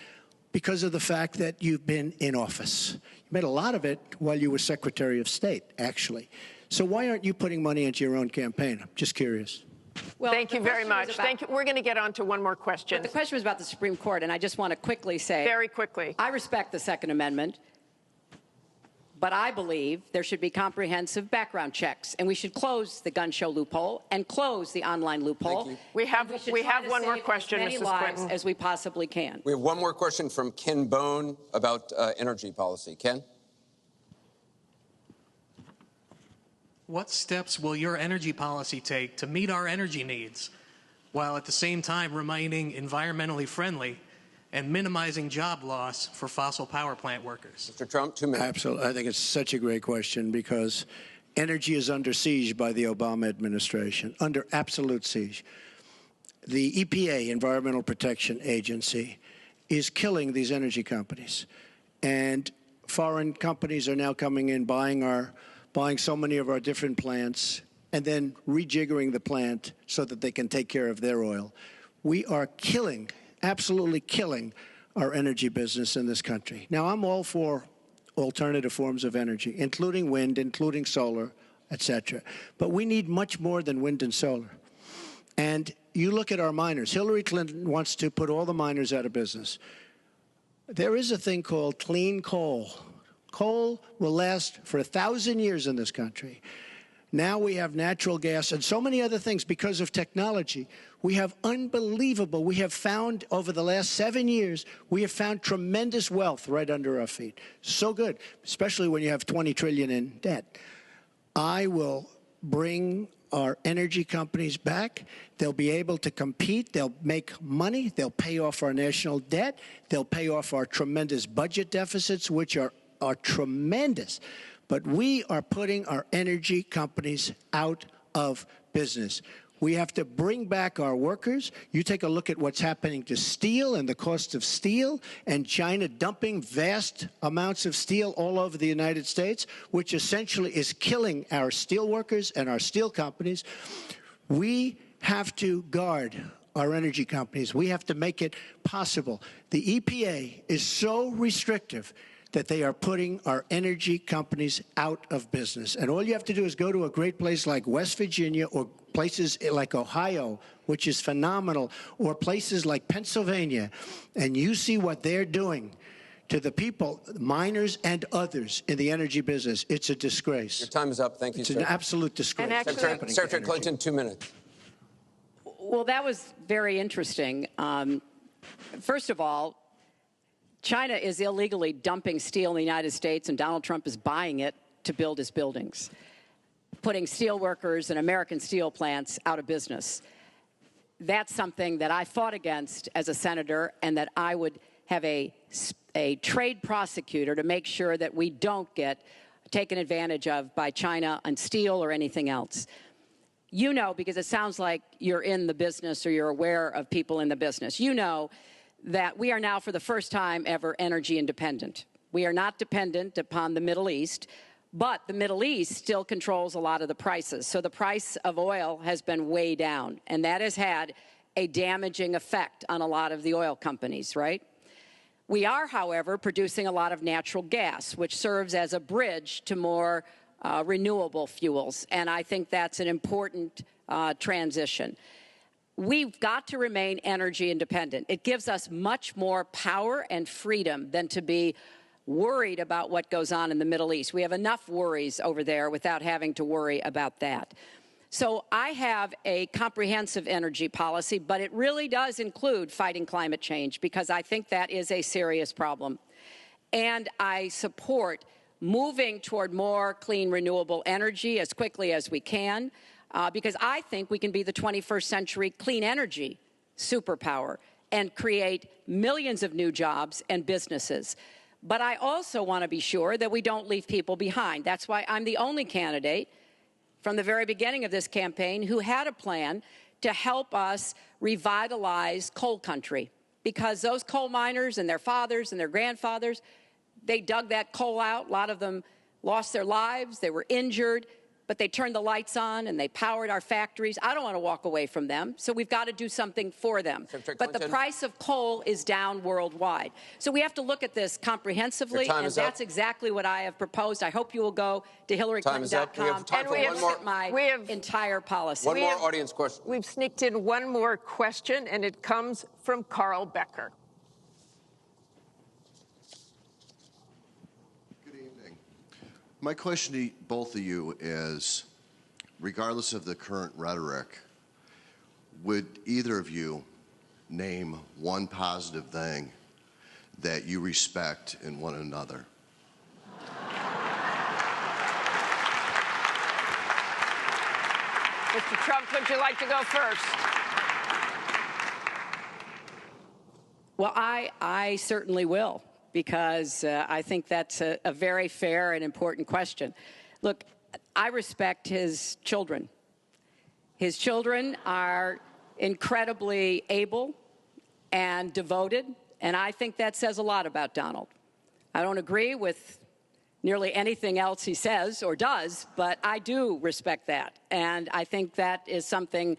because of the fact that you've been in office. You made a lot of it while you were Secretary of State, actually. So why aren't you putting money into your own campaign? I'm just curious. Well, thank you very much. Thank you. We're going to get on to one more question. But the question was about the Supreme Court, and I just want to quickly say, very quickly, I respect the Second Amendment, but I believe there should be comprehensive background checks, and we should close the gun show loophole and close the online loophole. We have one more question, Mrs. Mrs. Clinton, as we possibly can. We have one more question from Ken Bone about energy policy. Ken? What steps will your energy policy take to meet our energy needs while at the same time remaining environmentally friendly and minimizing job loss for fossil power plant workers? Mr. Trump, 2 minutes. Absolutely. I think it's such a great question because energy is under siege by the Obama administration, under absolute siege. The EPA, Environmental Protection Agency, is killing these energy companies. And foreign companies are now coming in, buying so many of our different plants, and then rejiggering the plant so that they can take care of their oil. We are killing, absolutely killing, our energy business in this country. Now, I'm all for alternative forms of energy, including wind, including solar, etc. But we need much more than wind and solar. And you look at our miners. Hillary Clinton wants to put all the miners out of business. There is a thing called clean coal. Coal will last for 1,000 years in this country. Now we have natural gas and so many other things because of technology. We have unbelievable, we have found over the last 7 years, we have found tremendous wealth right under our feet. So good, especially when you have 20 trillion in debt. I will bring our energy companies back. They'll be able to compete. They'll make money. They'll pay off our national debt. They'll pay off our tremendous budget deficits, which are tremendous. But we are putting our energy companies out of business. We have to bring back our workers. You take a look at what's happening to steel and the cost of steel, and China dumping vast amounts of steel all over the United States, which essentially is killing our steel workers and our steel companies. We have to guard our energy companies. We have to make it possible. The EPA is so restrictive that they are putting our energy companies out of business. And all you have to do is go to a great place like West Virginia or places like Ohio, which is phenomenal, or places like Pennsylvania, and you see what they're doing to the people, miners and others in the energy business. It's a disgrace. Your time is up. Thank you, it's sir. an absolute disgrace. And actually, Secretary Clinton, 2 minutes. Well, that was very interesting. First of all, China is illegally dumping steel in the United States, and Donald Trump is buying it to build his buildings, putting steel workers and American steel plants out of business. That's something that I fought against as a senator, and that I would have a trade prosecutor to make sure that we don't get taken advantage of by China on steel or anything else. You know, because it sounds like you're in the business or you're aware of people in the business, you know that we are now, for the first time ever, energy independent. We are not dependent upon the Middle East, but the Middle East still controls a lot of the prices. So the price of oil has been way down, and that has had a damaging effect on a lot of the oil companies, right? We are, however, producing a lot of natural gas, which serves as a bridge to more renewable fuels, and I think that's an important transition. We've got to remain energy independent. It gives us much more power and freedom than to be worried about what goes on in the Middle East. We have enough worries over there without having to worry about that. So I have a comprehensive energy policy, but it really does include fighting climate change, because I think that is a serious problem. And I support moving toward more clean, renewable energy as quickly as we can. Because I think we can be the 21st century clean energy superpower and create millions of new jobs and businesses. But I also want to be sure that we don't leave people behind. That's why I'm the only candidate from the very beginning of this campaign who had a plan to help us revitalize coal country. Because those coal miners and their fathers and their grandfathers, they dug that coal out. A lot of them lost their lives. They were injured. But they turned the lights on and they powered our factories. I don't want to walk away from them, so we've got to do something for them. But the price of coal is down worldwide. So we have to look at this comprehensively, and that's exactly what I have proposed. I hope you will go to HillaryClinton.com and look at my entire policy. One more audience question. We've sneaked in one more question, and it comes from Carl Becker. My question to both of you is, regardless of the current rhetoric, would either of you name one positive thing that you respect in one another? Mr. Trump, would you like to go first? Well, I certainly will, because I think that's a very fair and important question. Look, I respect his children. His children are incredibly able and devoted, and I think that says a lot about Donald. I don't agree with nearly anything else he says or does, but I do respect that. And I think that is something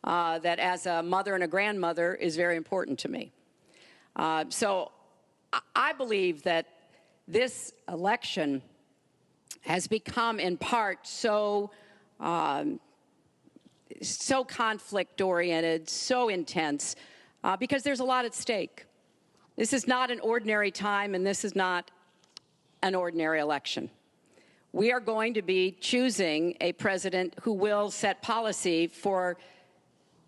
that as a mother and a grandmother is very important to me. So I believe that this election has become in part so conflict-oriented, so intense, because there's a lot at stake. This is not an ordinary time, and this is not an ordinary election. We are going to be choosing a president who will set policy for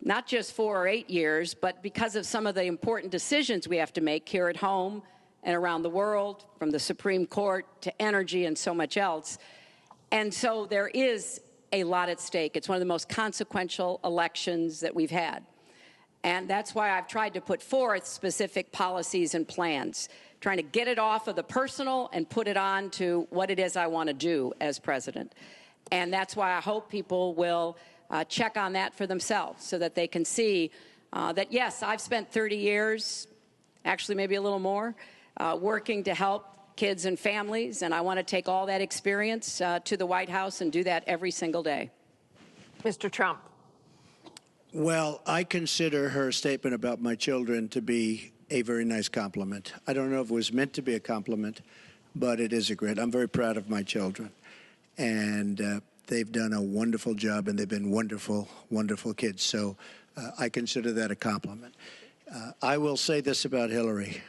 not just 4 or 8 years, but because of some of the important decisions we have to make here at home and around the world, from the Supreme Court to energy and so much else. And so there is a lot at stake. It's one of the most consequential elections that we've had. And that's why I've tried to put forth specific policies and plans, trying to get it off of the personal and put it on to what it is I want to do as president. And that's why I hope people will check on that for themselves so that they can see that, yes, I've spent 30 years, actually maybe a little more, working to help kids and families, and I want to take all that experience to the White House and do that every single day. Mr. Trump. Well, I consider her statement about my children to be a very nice compliment. I don't know if it was meant to be a compliment, but it is a great. I'm very proud of my children, and they've done a wonderful job, and they've been wonderful, wonderful kids. So I consider that a compliment. I will say this about Hillary.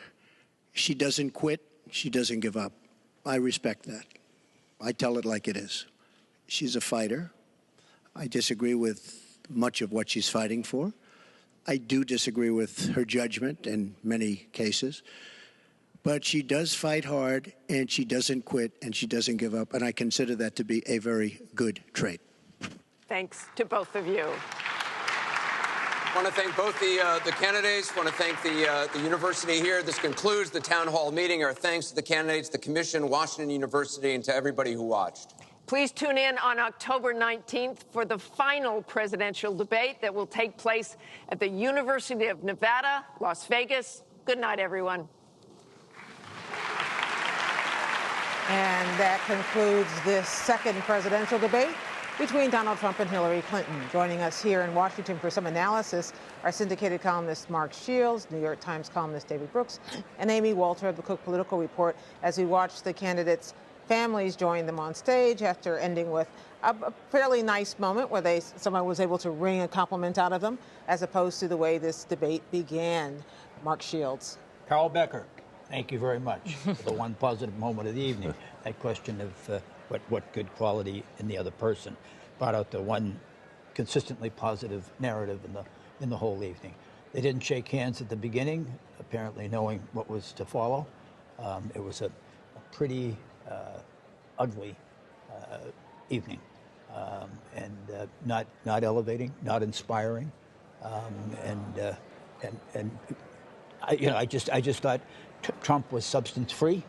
She doesn't quit. She doesn't give up. I respect that. I tell it like it is. She's a fighter. I disagree with much of what she's fighting for. I do disagree with her judgment in many cases. But she does fight hard, and she doesn't quit, and she doesn't give up. And I consider that to be a very good trait. Thanks to both of you. I want to thank both the candidates. I want to thank the university here. This concludes the town hall meeting. Our thanks to the candidates, the commission, Washington University, and to everybody who watched. Please tune in on October 19th for the final presidential debate that will take place at the University of Nevada, Las Vegas. Good night, everyone. And that concludes this second presidential debate between Donald Trump and Hillary Clinton. Joining us here in Washington for some analysis are syndicated columnist Mark Shields, New York Times columnist David Brooks, and Amy Walter of the Cook Political Report as we watch the candidates' families join them on stage after ending with a fairly nice moment where someone was able to wring a compliment out of them, as opposed to the way this debate began. Mark Shields. Carl Becker, thank you very much for the one positive moment of the evening. That question of what good quality in the other person brought out the one consistently positive narrative in the whole evening. They didn't shake hands at the beginning, apparently knowing what was to follow. It was a pretty ugly evening, and not elevating, not inspiring, and I just thought Trump was substance free.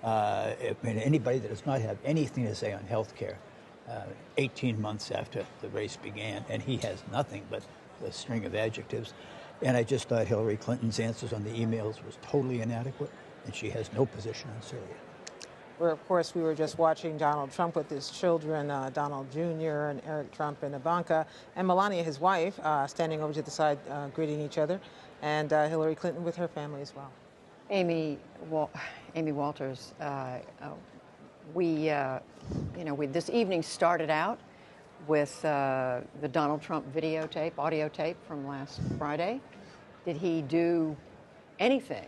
I mean, anybody that does not have anything to say on health care 18 months after the race began, and he has nothing but a string of adjectives. And I just thought Hillary Clinton's answers on the emails was totally inadequate, and she has no position on Syria. Where, of course, we were just watching Donald Trump with his children, Donald Jr. and Eric Trump and Ivanka, and Melania, his wife, standing over to the side, greeting each other, and Hillary Clinton with her family as well. Amy Walters, this evening started out with the Donald Trump videotape, audio tape from last Friday. Did he do anything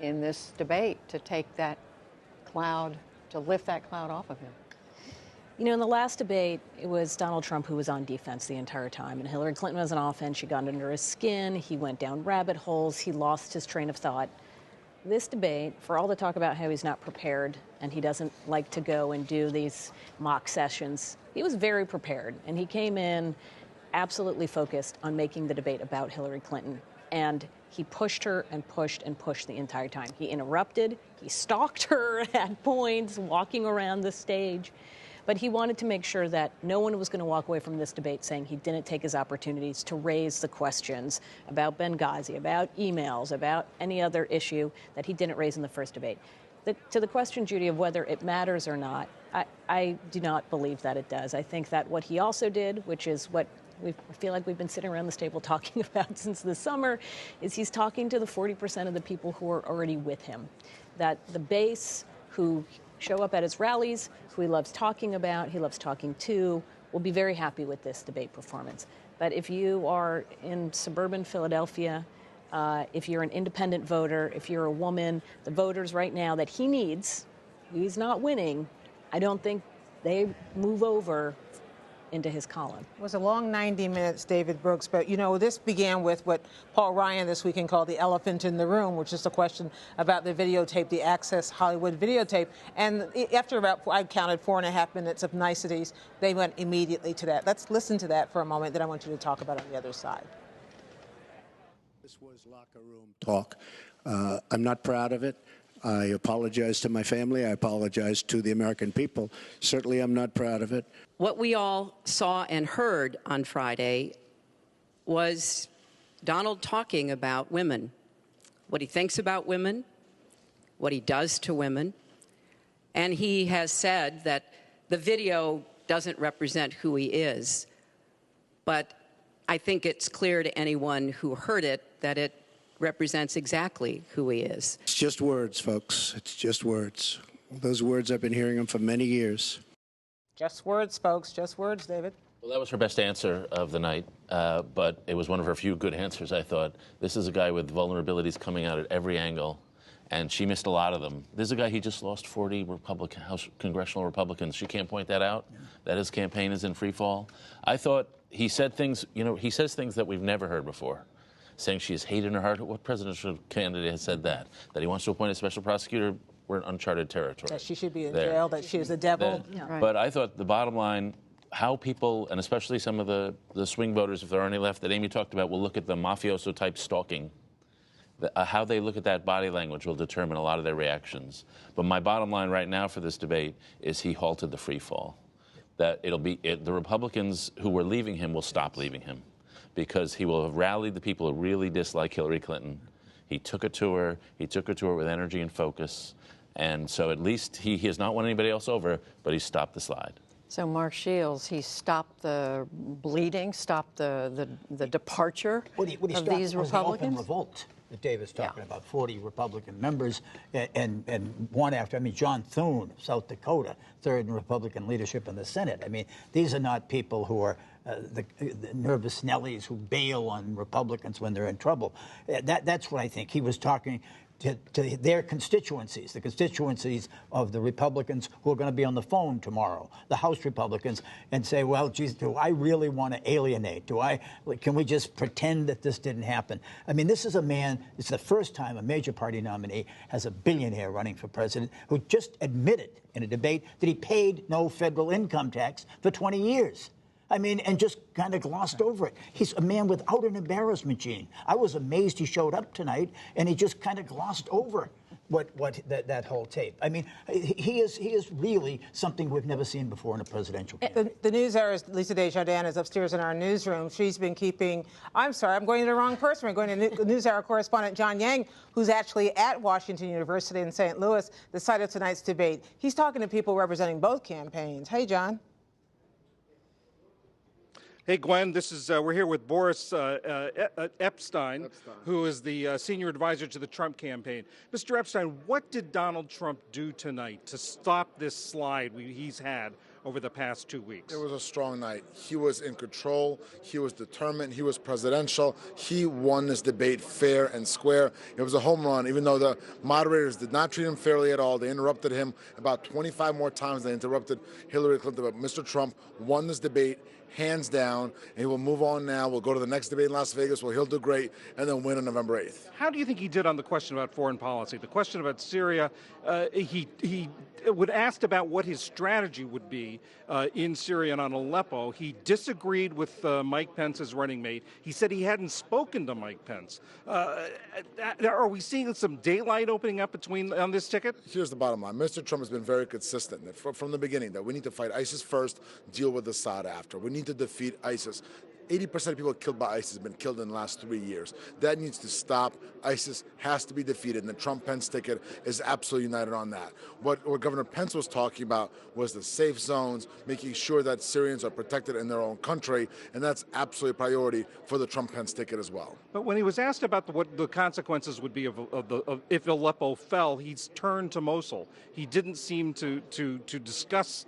in this debate to take that cloud, to lift that cloud off of him? You know, in the last debate, it was Donald Trump who was on defense the entire time, and Hillary Clinton was on offense. She got under his skin. He went down rabbit holes. He lost his train of thought. This debate, for all the talk about how he's not prepared and he doesn't like to go and do these mock sessions, he was very prepared, and he came in absolutely focused on making the debate about Hillary Clinton. And he pushed her and pushed and pushed the entire time. He interrupted, he stalked her at points, walking around the stage. But he wanted to make sure that no one was going to walk away from this debate saying he didn't take his opportunities to raise the questions about Benghazi, about emails, about any other issue that he didn't raise in the first debate. to the question, Judy, of whether it matters or not, I do not believe that it does. I think that what he also did, which is what I feel like we've been sitting around this table talking about since the summer, is he's talking to the 40% of the people who are already with him. That the base who show up at his rallies, who he loves talking about, he loves talking to, will be very happy with this debate performance. But if you are in suburban Philadelphia, if you're an independent voter, if you're a woman, the voters right now that he needs, he's not winning, I don't think they move over into his column. It was a long 90 minutes, David Brooks, but, you know, this began with what Paul Ryan this weekend called the elephant in the room, which is a question about the videotape, the Access Hollywood videotape. And after about, I counted 4.5 minutes of niceties, they went immediately to that. Let's listen to that for a moment, then I want you to talk about it on the other side. This was locker room talk. I'm not proud of it. I apologize to my family. I apologize to the American people. Certainly, I'm not proud of it. What we all saw and heard on Friday was Donald talking about women, what he thinks about women, what he does to women. And he has said that the video doesn't represent who he is. But I think it's clear to anyone who heard it that it represents exactly who he is. It's just words, folks. It's just words. Those words, I've been hearing them for many years. Just words, folks. Just words, David. Well, that was her best answer of the night, but it was one of her few good answers, I thought. This is a guy with vulnerabilities coming out at every angle, and she missed a lot of them. This is a guy, he just lost 40 congressional Republicans. She can't point that out, that his campaign is in free fall. I thought he said things, you know, he says things that we've never heard before. Saying she has hate in her heart. What presidential candidate has said that? That he wants to appoint a special prosecutor? We're in uncharted territory. That she should be in jail, that she is the devil. Right. But I thought the bottom line, how people, and especially some of the swing voters, if there are any left, that Amy talked about, will look at the mafioso-type stalking. How they look at that body language will determine a lot of their reactions. But my bottom line right now for this debate is he halted the free fall. That the Republicans who were leaving him will stop leaving him, because he will have rallied the people who really dislike Hillary Clinton. He took it to her. He took her to her with energy and focus. And so at least he has not won anybody else over, but he stopped the slide. So Mark Shields, he stopped the bleeding, stopped the departure of these Republicans? The open revolt that David's talking about, 40 Republican members, and one after, I mean, John Thune of South Dakota, third in Republican leadership in the Senate. I mean, these are not people who are the nervous Nellies who bail on Republicans when they're in trouble. That's what I think. He was talking to their constituencies, the constituencies of the Republicans who are going to be on the phone tomorrow, the House Republicans, and say, well, geez, do I really want to alienate? Can we just pretend that this didn't happen? I mean, this is a man, it's the first time a major party nominee has a billionaire running for president who just admitted in a debate that he paid no federal income tax for 20 years. I mean, and just kind of glossed over it. He's a man without an embarrassment gene. I was amazed he showed up tonight, and he just kind of glossed over that whole tape. I mean, he is really something we've never seen before in a presidential candidate. The NewsHour's Lisa Desjardins is upstairs in our newsroom. She's been keeping, I'm sorry, I'm going to the wrong person. I'm going to NewsHour correspondent John Yang, who's actually at Washington University in St. Louis, the site of tonight's debate. He's talking to people representing both campaigns. Hey, John. Hey, Gwen, we're here with Boris Epshteyn, who is the senior advisor to the Trump campaign. Mr. Epshteyn, what did Donald Trump do tonight to stop this slide he's had over the past 2 weeks? It was a strong night. He was in control. He was determined. He was presidential. He won this debate fair and square. It was a home run, even though the moderators did not treat him fairly at all. They interrupted him about 25 more times. They interrupted Hillary Clinton. But Mr. Trump won this debate hands down, and he will move on now. We'll go to the next debate in Las Vegas where he'll do great and then win on November 8th. How do you think he did on the question about foreign policy? The question about Syria, he would asked about what his strategy would be in Syria and on Aleppo. He disagreed with Mike Pence's running mate. He said he hadn't spoken to Mike Pence. Are we seeing some daylight opening up on this ticket? Here's the bottom line. Mr. Trump has been very consistent from the beginning that we need to fight ISIS first, deal with Assad after. We need to defeat ISIS. 80% of people killed by ISIS have been killed in the last 3 years. That needs to stop. ISIS has to be defeated, and the Trump-Pence ticket is absolutely united on that. What Governor Pence was talking about was the safe zones, making sure that Syrians are protected in their own country, and that's absolutely a priority for the Trump-Pence ticket as well. But when he was asked about what the consequences would be of if Aleppo fell, he's turned to Mosul. He didn't seem to discuss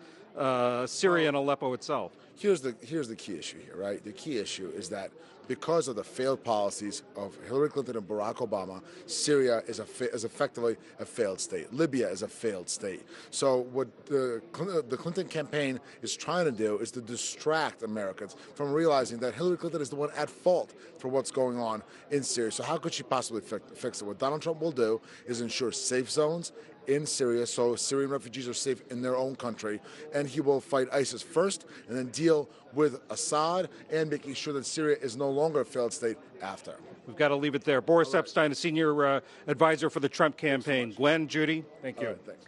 Syria and Aleppo itself. Here's the key issue here, right? The key issue is that because of the failed policies of Hillary Clinton and Barack Obama, Syria is effectively a failed state. Libya is a failed state. So what the Clinton campaign is trying to do is to distract Americans from realizing that Hillary Clinton is the one at fault for what's going on in Syria. So how could she possibly fix it? What Donald Trump will do is ensure safe zones in Syria, so Syrian refugees are safe in their own country, and he will fight ISIS first and then deal with Assad and making sure that Syria is no longer a failed state after. We've got to leave it there. Boris Epstein, a senior advisor for the Trump campaign. Gwen, Judy, thank you. Thanks.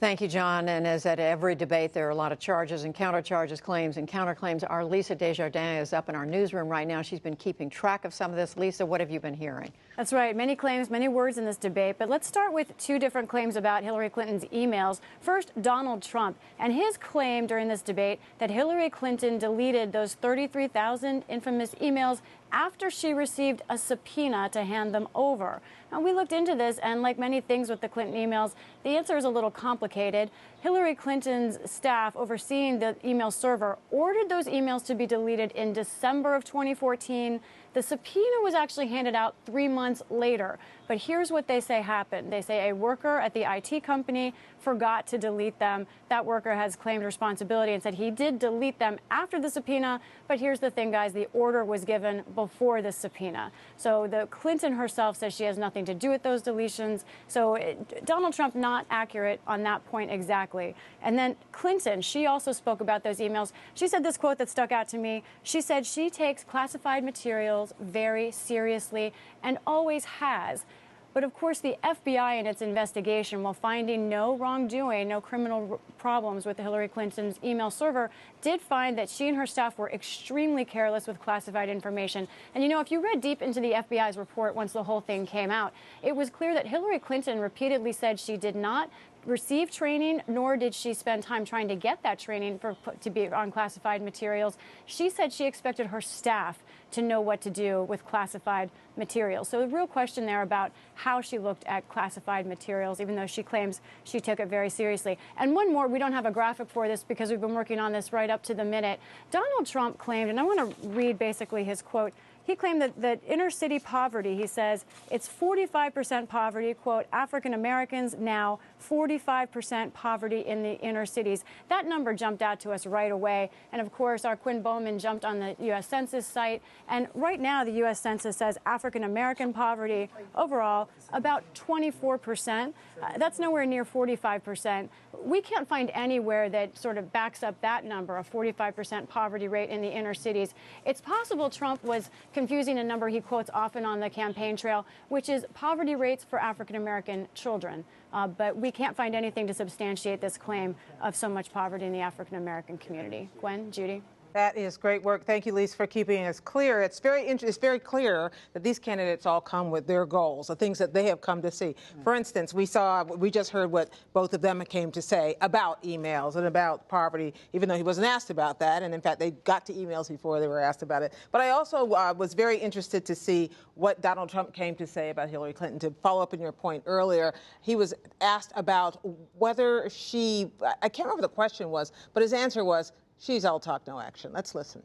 Thank you, John. And as at every debate, there are a lot of charges and countercharges, claims and counterclaims. Our Lisa Desjardins is up in our newsroom right now. She's been keeping track of some of this. Lisa, what have you been hearing? That's right. Many claims, many words in this debate. But let's start with two different claims about Hillary Clinton's emails. First, Donald Trump and his claim during this debate that Hillary Clinton deleted those 33,000 infamous emails after she received a subpoena to hand them over. Now, we looked into this, and like many things with the Clinton emails, the answer is a little complicated. Hillary Clinton's staff overseeing the email server ordered those emails to be deleted in December of 2014. The subpoena was actually handed out 3 months later. But here's what they say happened. They say a worker at the IT company forgot to delete them. That worker has claimed responsibility and said he did delete them after the subpoena. But here's the thing, guys. The order was given before the subpoena. So the Clinton herself says she has nothing to do with those deletions. So Donald Trump not accurate on that point exactly. And then Clinton, she also spoke about those emails. She said this quote that stuck out to me. She said she takes classified materials very seriously and always has. But of course, the FBI in its investigation, while finding no wrongdoing, no criminal problems with Hillary Clinton's email server, did find that she and her staff were extremely careless with classified information. And you know, if you read deep into the FBI's report once the whole thing came out, it was clear that Hillary Clinton repeatedly said she did not receive training, nor did she spend time trying to get that training to be on classified materials. She said she expected her staff to know what to do with classified materials. So the real question there about how she looked at classified materials, even though she claims she took it very seriously. And one more, we don't have a graphic for this because we've been working on this right up to the minute. Donald Trump claimed, and I want to read basically his quote, he claimed that inner city poverty, he says, it's 45% poverty, quote, African Americans now 45% poverty in the inner cities. That number jumped out to us right away. And of course, our Quinn Bowman jumped on the U.S. Census site. And right now, the U.S. Census says African American poverty overall about 24%. That's nowhere near 45%. We can't find anywhere that sort of backs up that number, a 45% poverty rate in the inner cities. It's possible Trump was confusing a number he quotes often on the campaign trail, which is poverty rates for African American children. But we can't find anything to substantiate this claim of so much poverty in the African American community. Gwen, Judy? That is great work. Thank you, Lisa, for keeping us clear. It's very clear that these candidates all come with their goals, the things that they have come to see. For instance, we just heard what both of them came to say about emails and about poverty, even though he wasn't asked about that. And in fact, they got to emails before they were asked about it. But I also was very interested to see what Donald Trump came to say about Hillary Clinton. To follow up on your point earlier, he was asked about whether she, I can't remember what the question was, but his answer was, she's all talk, no action. Let's listen.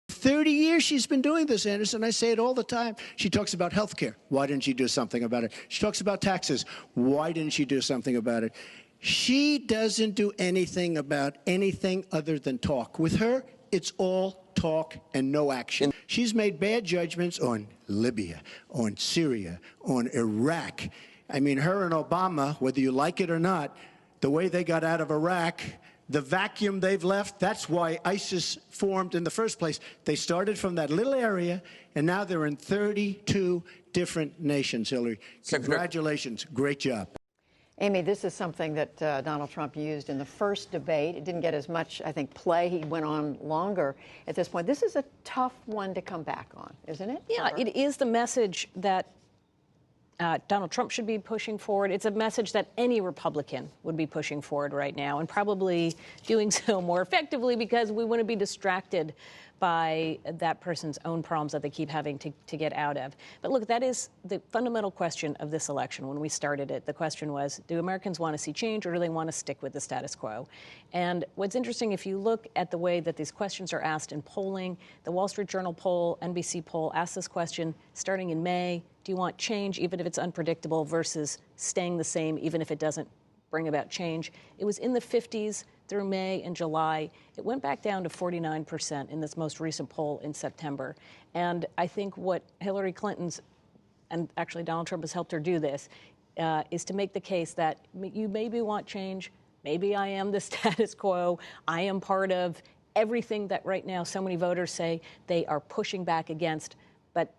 30 years she's been doing this, Anderson. I say it all the time. She talks about health care. Why didn't she do something about it? She talks about taxes. Why didn't she do something about it? She doesn't do anything about anything other than talk. With her, it's all talk and no action. She's made bad judgments on Libya, on Syria, on Iraq. I mean, her and Obama, whether you like it or not, the way they got out of Iraq, the vacuum they've left, that's why ISIS formed in the first place. They started from that little area, and now they're in 32 different nations, Hillary. Congratulations. Great job. Amy, this is something that Donald Trump used in the first debate. It didn't get as much, I think, play. He went on longer at this point. This is a tough one to come back on, isn't it? Yeah, it is the message that Donald Trump should be pushing forward. It's a message that any Republican would be pushing forward right now, and probably doing so more effectively because we wouldn't be distracted by that person's own problems that they keep having to get out of. But look, that is the fundamental question of this election. When we started it, the question was, do Americans want to see change or do they want to stick with the status quo? And what's interesting, if you look at the way that these questions are asked in polling, the Wall Street Journal poll, NBC poll asked this question starting in May. Do you want change, even if it's unpredictable, versus staying the same, even if it doesn't bring about change? It was in the 50s through May and July. It went back down to 49% in this most recent poll in September. And I think what Hillary Clinton's, and actually Donald Trump has helped her do this, is to make the case that you maybe want change, maybe I am the status quo, I am part of everything that right now so many voters say they are pushing back against, but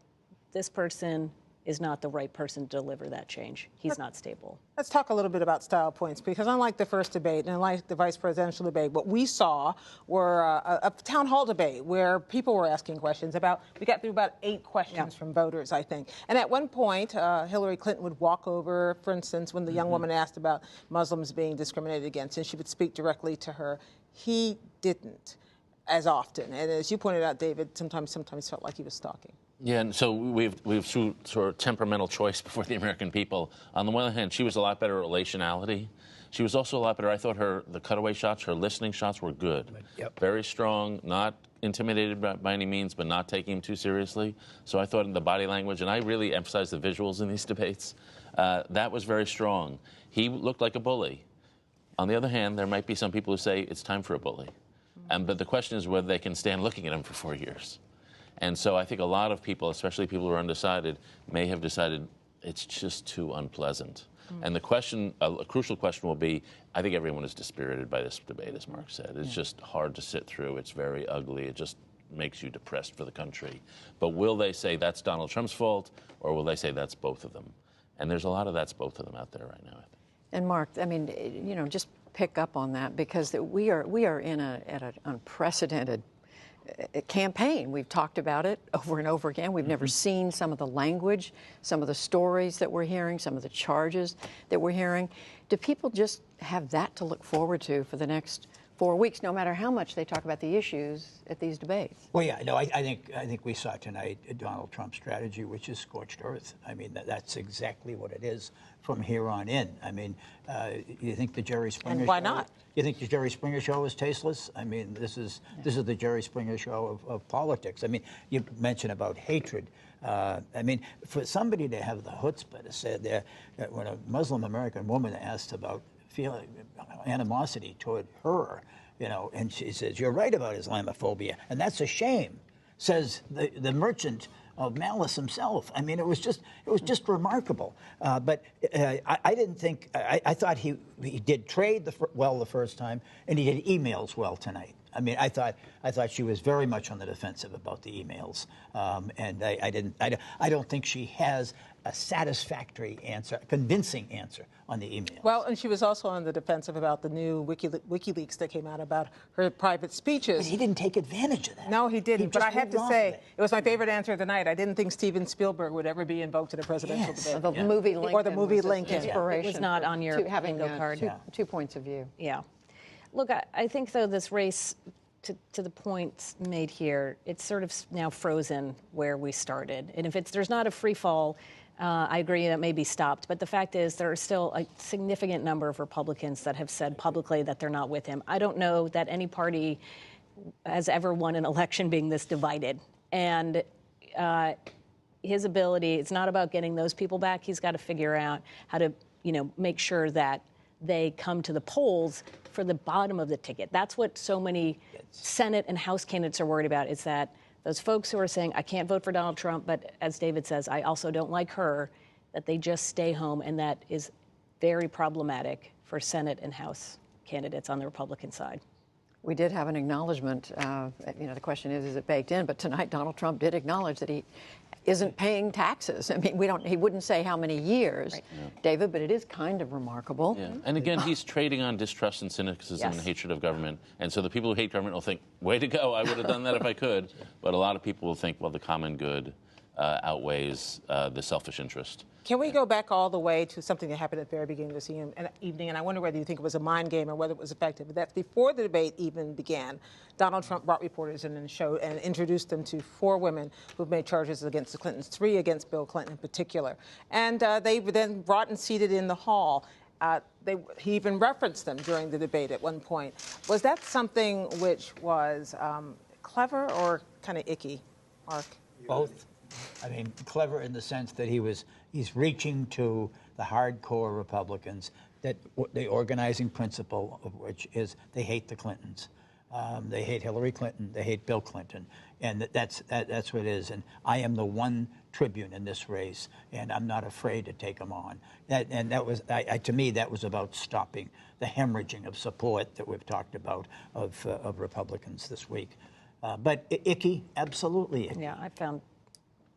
this person is not the right person to deliver that change. He's not stable. Let's talk a little bit about style points, because unlike the first debate and unlike the vice presidential debate, what we saw were a town hall debate where people were asking questions about, we got through about 8 questions from voters, I think. And at one point, Hillary Clinton would walk over, for instance, when the young woman asked about Muslims being discriminated against, and she would speak directly to her. He didn't as often. And as you pointed out, David, sometimes felt like he was stalking. Yeah, and so we've through sort of temperamental choice before the American people. On the one hand, she was a lot better at relationality. She was also a lot better. I thought the cutaway shots, her listening shots were good. Yep. Very strong, not intimidated by any means, but not taking him too seriously. So I thought in the body language, and I really emphasize the visuals in these debates, that was very strong. He looked like a bully. On the other hand, there might be some people who say it's time for a bully. But the question is whether they can stand looking at him for 4 years. And so I think a lot of people, especially people who are undecided, may have decided it's just too unpleasant. And the question, a crucial question will be, I think everyone is dispirited by this debate, as Mark said. It's just hard to sit through. It's very ugly. It just makes you depressed for the country. But will they say that's Donald Trump's fault, or will they say that's both of them? And there's a lot of that's both of them out there right now, I think. And Mark, I mean, you know, just pick up on that, because we are in at an unprecedented campaign. We've talked about it over and over again. We've never seen some of the language, some of the stories that we're hearing, some of the charges that we're hearing. Do people just have that to look forward to for the next 4 weeks, no matter how much they talk about the issues at these debates? Well, yeah, no, I think we saw tonight Donald Trump's strategy, which is scorched earth. I mean, that's exactly what it is from here on in. I mean, you think the Jerry Springer and why show, not? You think the Jerry Springer show is tasteless? I mean, this is the Jerry Springer show of politics. I mean, you mentioned about hatred. I mean, for somebody to have the chutzpah to say that when a Muslim American woman asked about feeling animosity toward her, you know, and she says, "You're right about Islamophobia, and that's a shame," says the merchant of malice himself. I mean, it was just remarkable. But I didn't think, I thought he did trade well the first time, and he did emails well tonight. I mean, I thought she was very much on the defensive about the emails, and I don't think she has a satisfactory answer, a convincing answer on the email. Well, and she was also on the defensive about the new WikiLeaks that came out about her private speeches. But he didn't take advantage of that. No, he didn't. But I have to say, it was my favorite answer tonight. I didn't think Steven Spielberg would ever be invoked in a presidential debate. The movie Lincoln. Or the movie Lincoln. Inspiration. It was not on your having bingo card. Two points of view. Yeah. Look, I think, though, this race, to the points made here, it's sort of now frozen where we started. And if there's not a free fall, I agree that may be stopped. But the fact is there are still a significant number of Republicans that have said publicly that they're not with him. I don't know that any party has ever won an election being this divided. And his ability, it's not about getting those people back. He's got to figure out how to, make sure that they come to the polls for the bottom of the ticket. That's what so many Senate and House candidates are worried about, is that those folks who are saying, I can't vote for Donald Trump, but as David says, I also don't like her, that they just stay home. And that is very problematic for Senate and House candidates on the Republican side. We did have an acknowledgement. The question is it baked in? But tonight, Donald Trump did acknowledge that he isn't paying taxes. I mean, he wouldn't say how many years, right. David, but it is kind of remarkable. Yeah. And again, he's trading on distrust and cynicism and hatred of government. And so the people who hate government will think, way to go, I would have done that if I could. But a lot of people will think, well, the common good outweighs the selfish interest. Can we go back all the way to something that happened at the very beginning of this evening? And I wonder whether you think it was a mind game or whether it was effective. But that's before the debate even began. Donald Trump brought reporters in and showed and introduced them to 4 women who've made charges against the Clintons, 3 against Bill Clinton in particular. And they were then brought and seated in the hall. He even referenced them during the debate at one point. Was that something which was clever or kind of icky, Mark? Both. I mean, clever in the sense that he's reaching to the hardcore Republicans, that the organizing principle of which is they hate the Clintons. They hate Hillary Clinton. They hate Bill Clinton. And that's what it is. And I am the one tribune in this race, and I'm not afraid to take them on. That was, to me, that was about stopping the hemorrhaging of support that we've talked about of Republicans this week. But icky, absolutely icky. Yeah,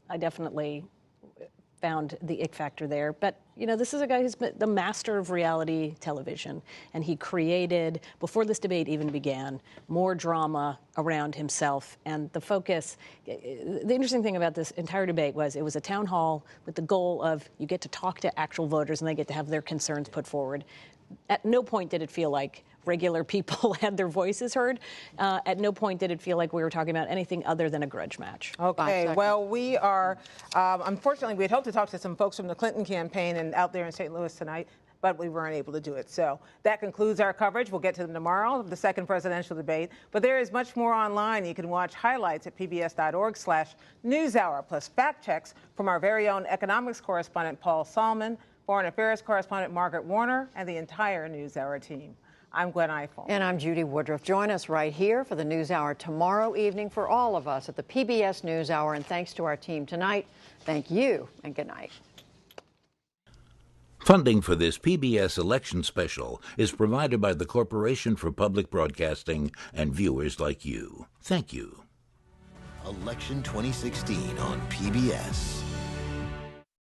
I definitely found the ick factor there. But, this is a guy who's been the master of reality television. And he created, before this debate even began, more drama around himself. And the focus, the interesting thing about this entire debate was it was a town hall with the goal of you get to talk to actual voters and they get to have their concerns put forward. At no point did it feel like regular people had their voices heard. At no point did it feel like we were talking about anything other than a grudge match. Okay, well, we are, unfortunately, we had hoped to talk to some folks from the Clinton campaign and out there in St. Louis tonight, but we weren't able to do it. So that concludes our coverage. We'll get to them tomorrow of the second presidential debate. But there is much more online. You can watch highlights at pbs.org/newshour, plus fact checks from our very own economics correspondent, Paul Salmon, foreign affairs correspondent, Margaret Warner, and the entire NewsHour team. I'm Gwen Ifill. And I'm Judy Woodruff. Join us right here for the NewsHour tomorrow evening for all of us at the PBS NewsHour. And thanks to our team tonight. Thank you and good night. Funding for this PBS election special is provided by the Corporation for Public Broadcasting and viewers like you. Thank you. Election 2016 on PBS.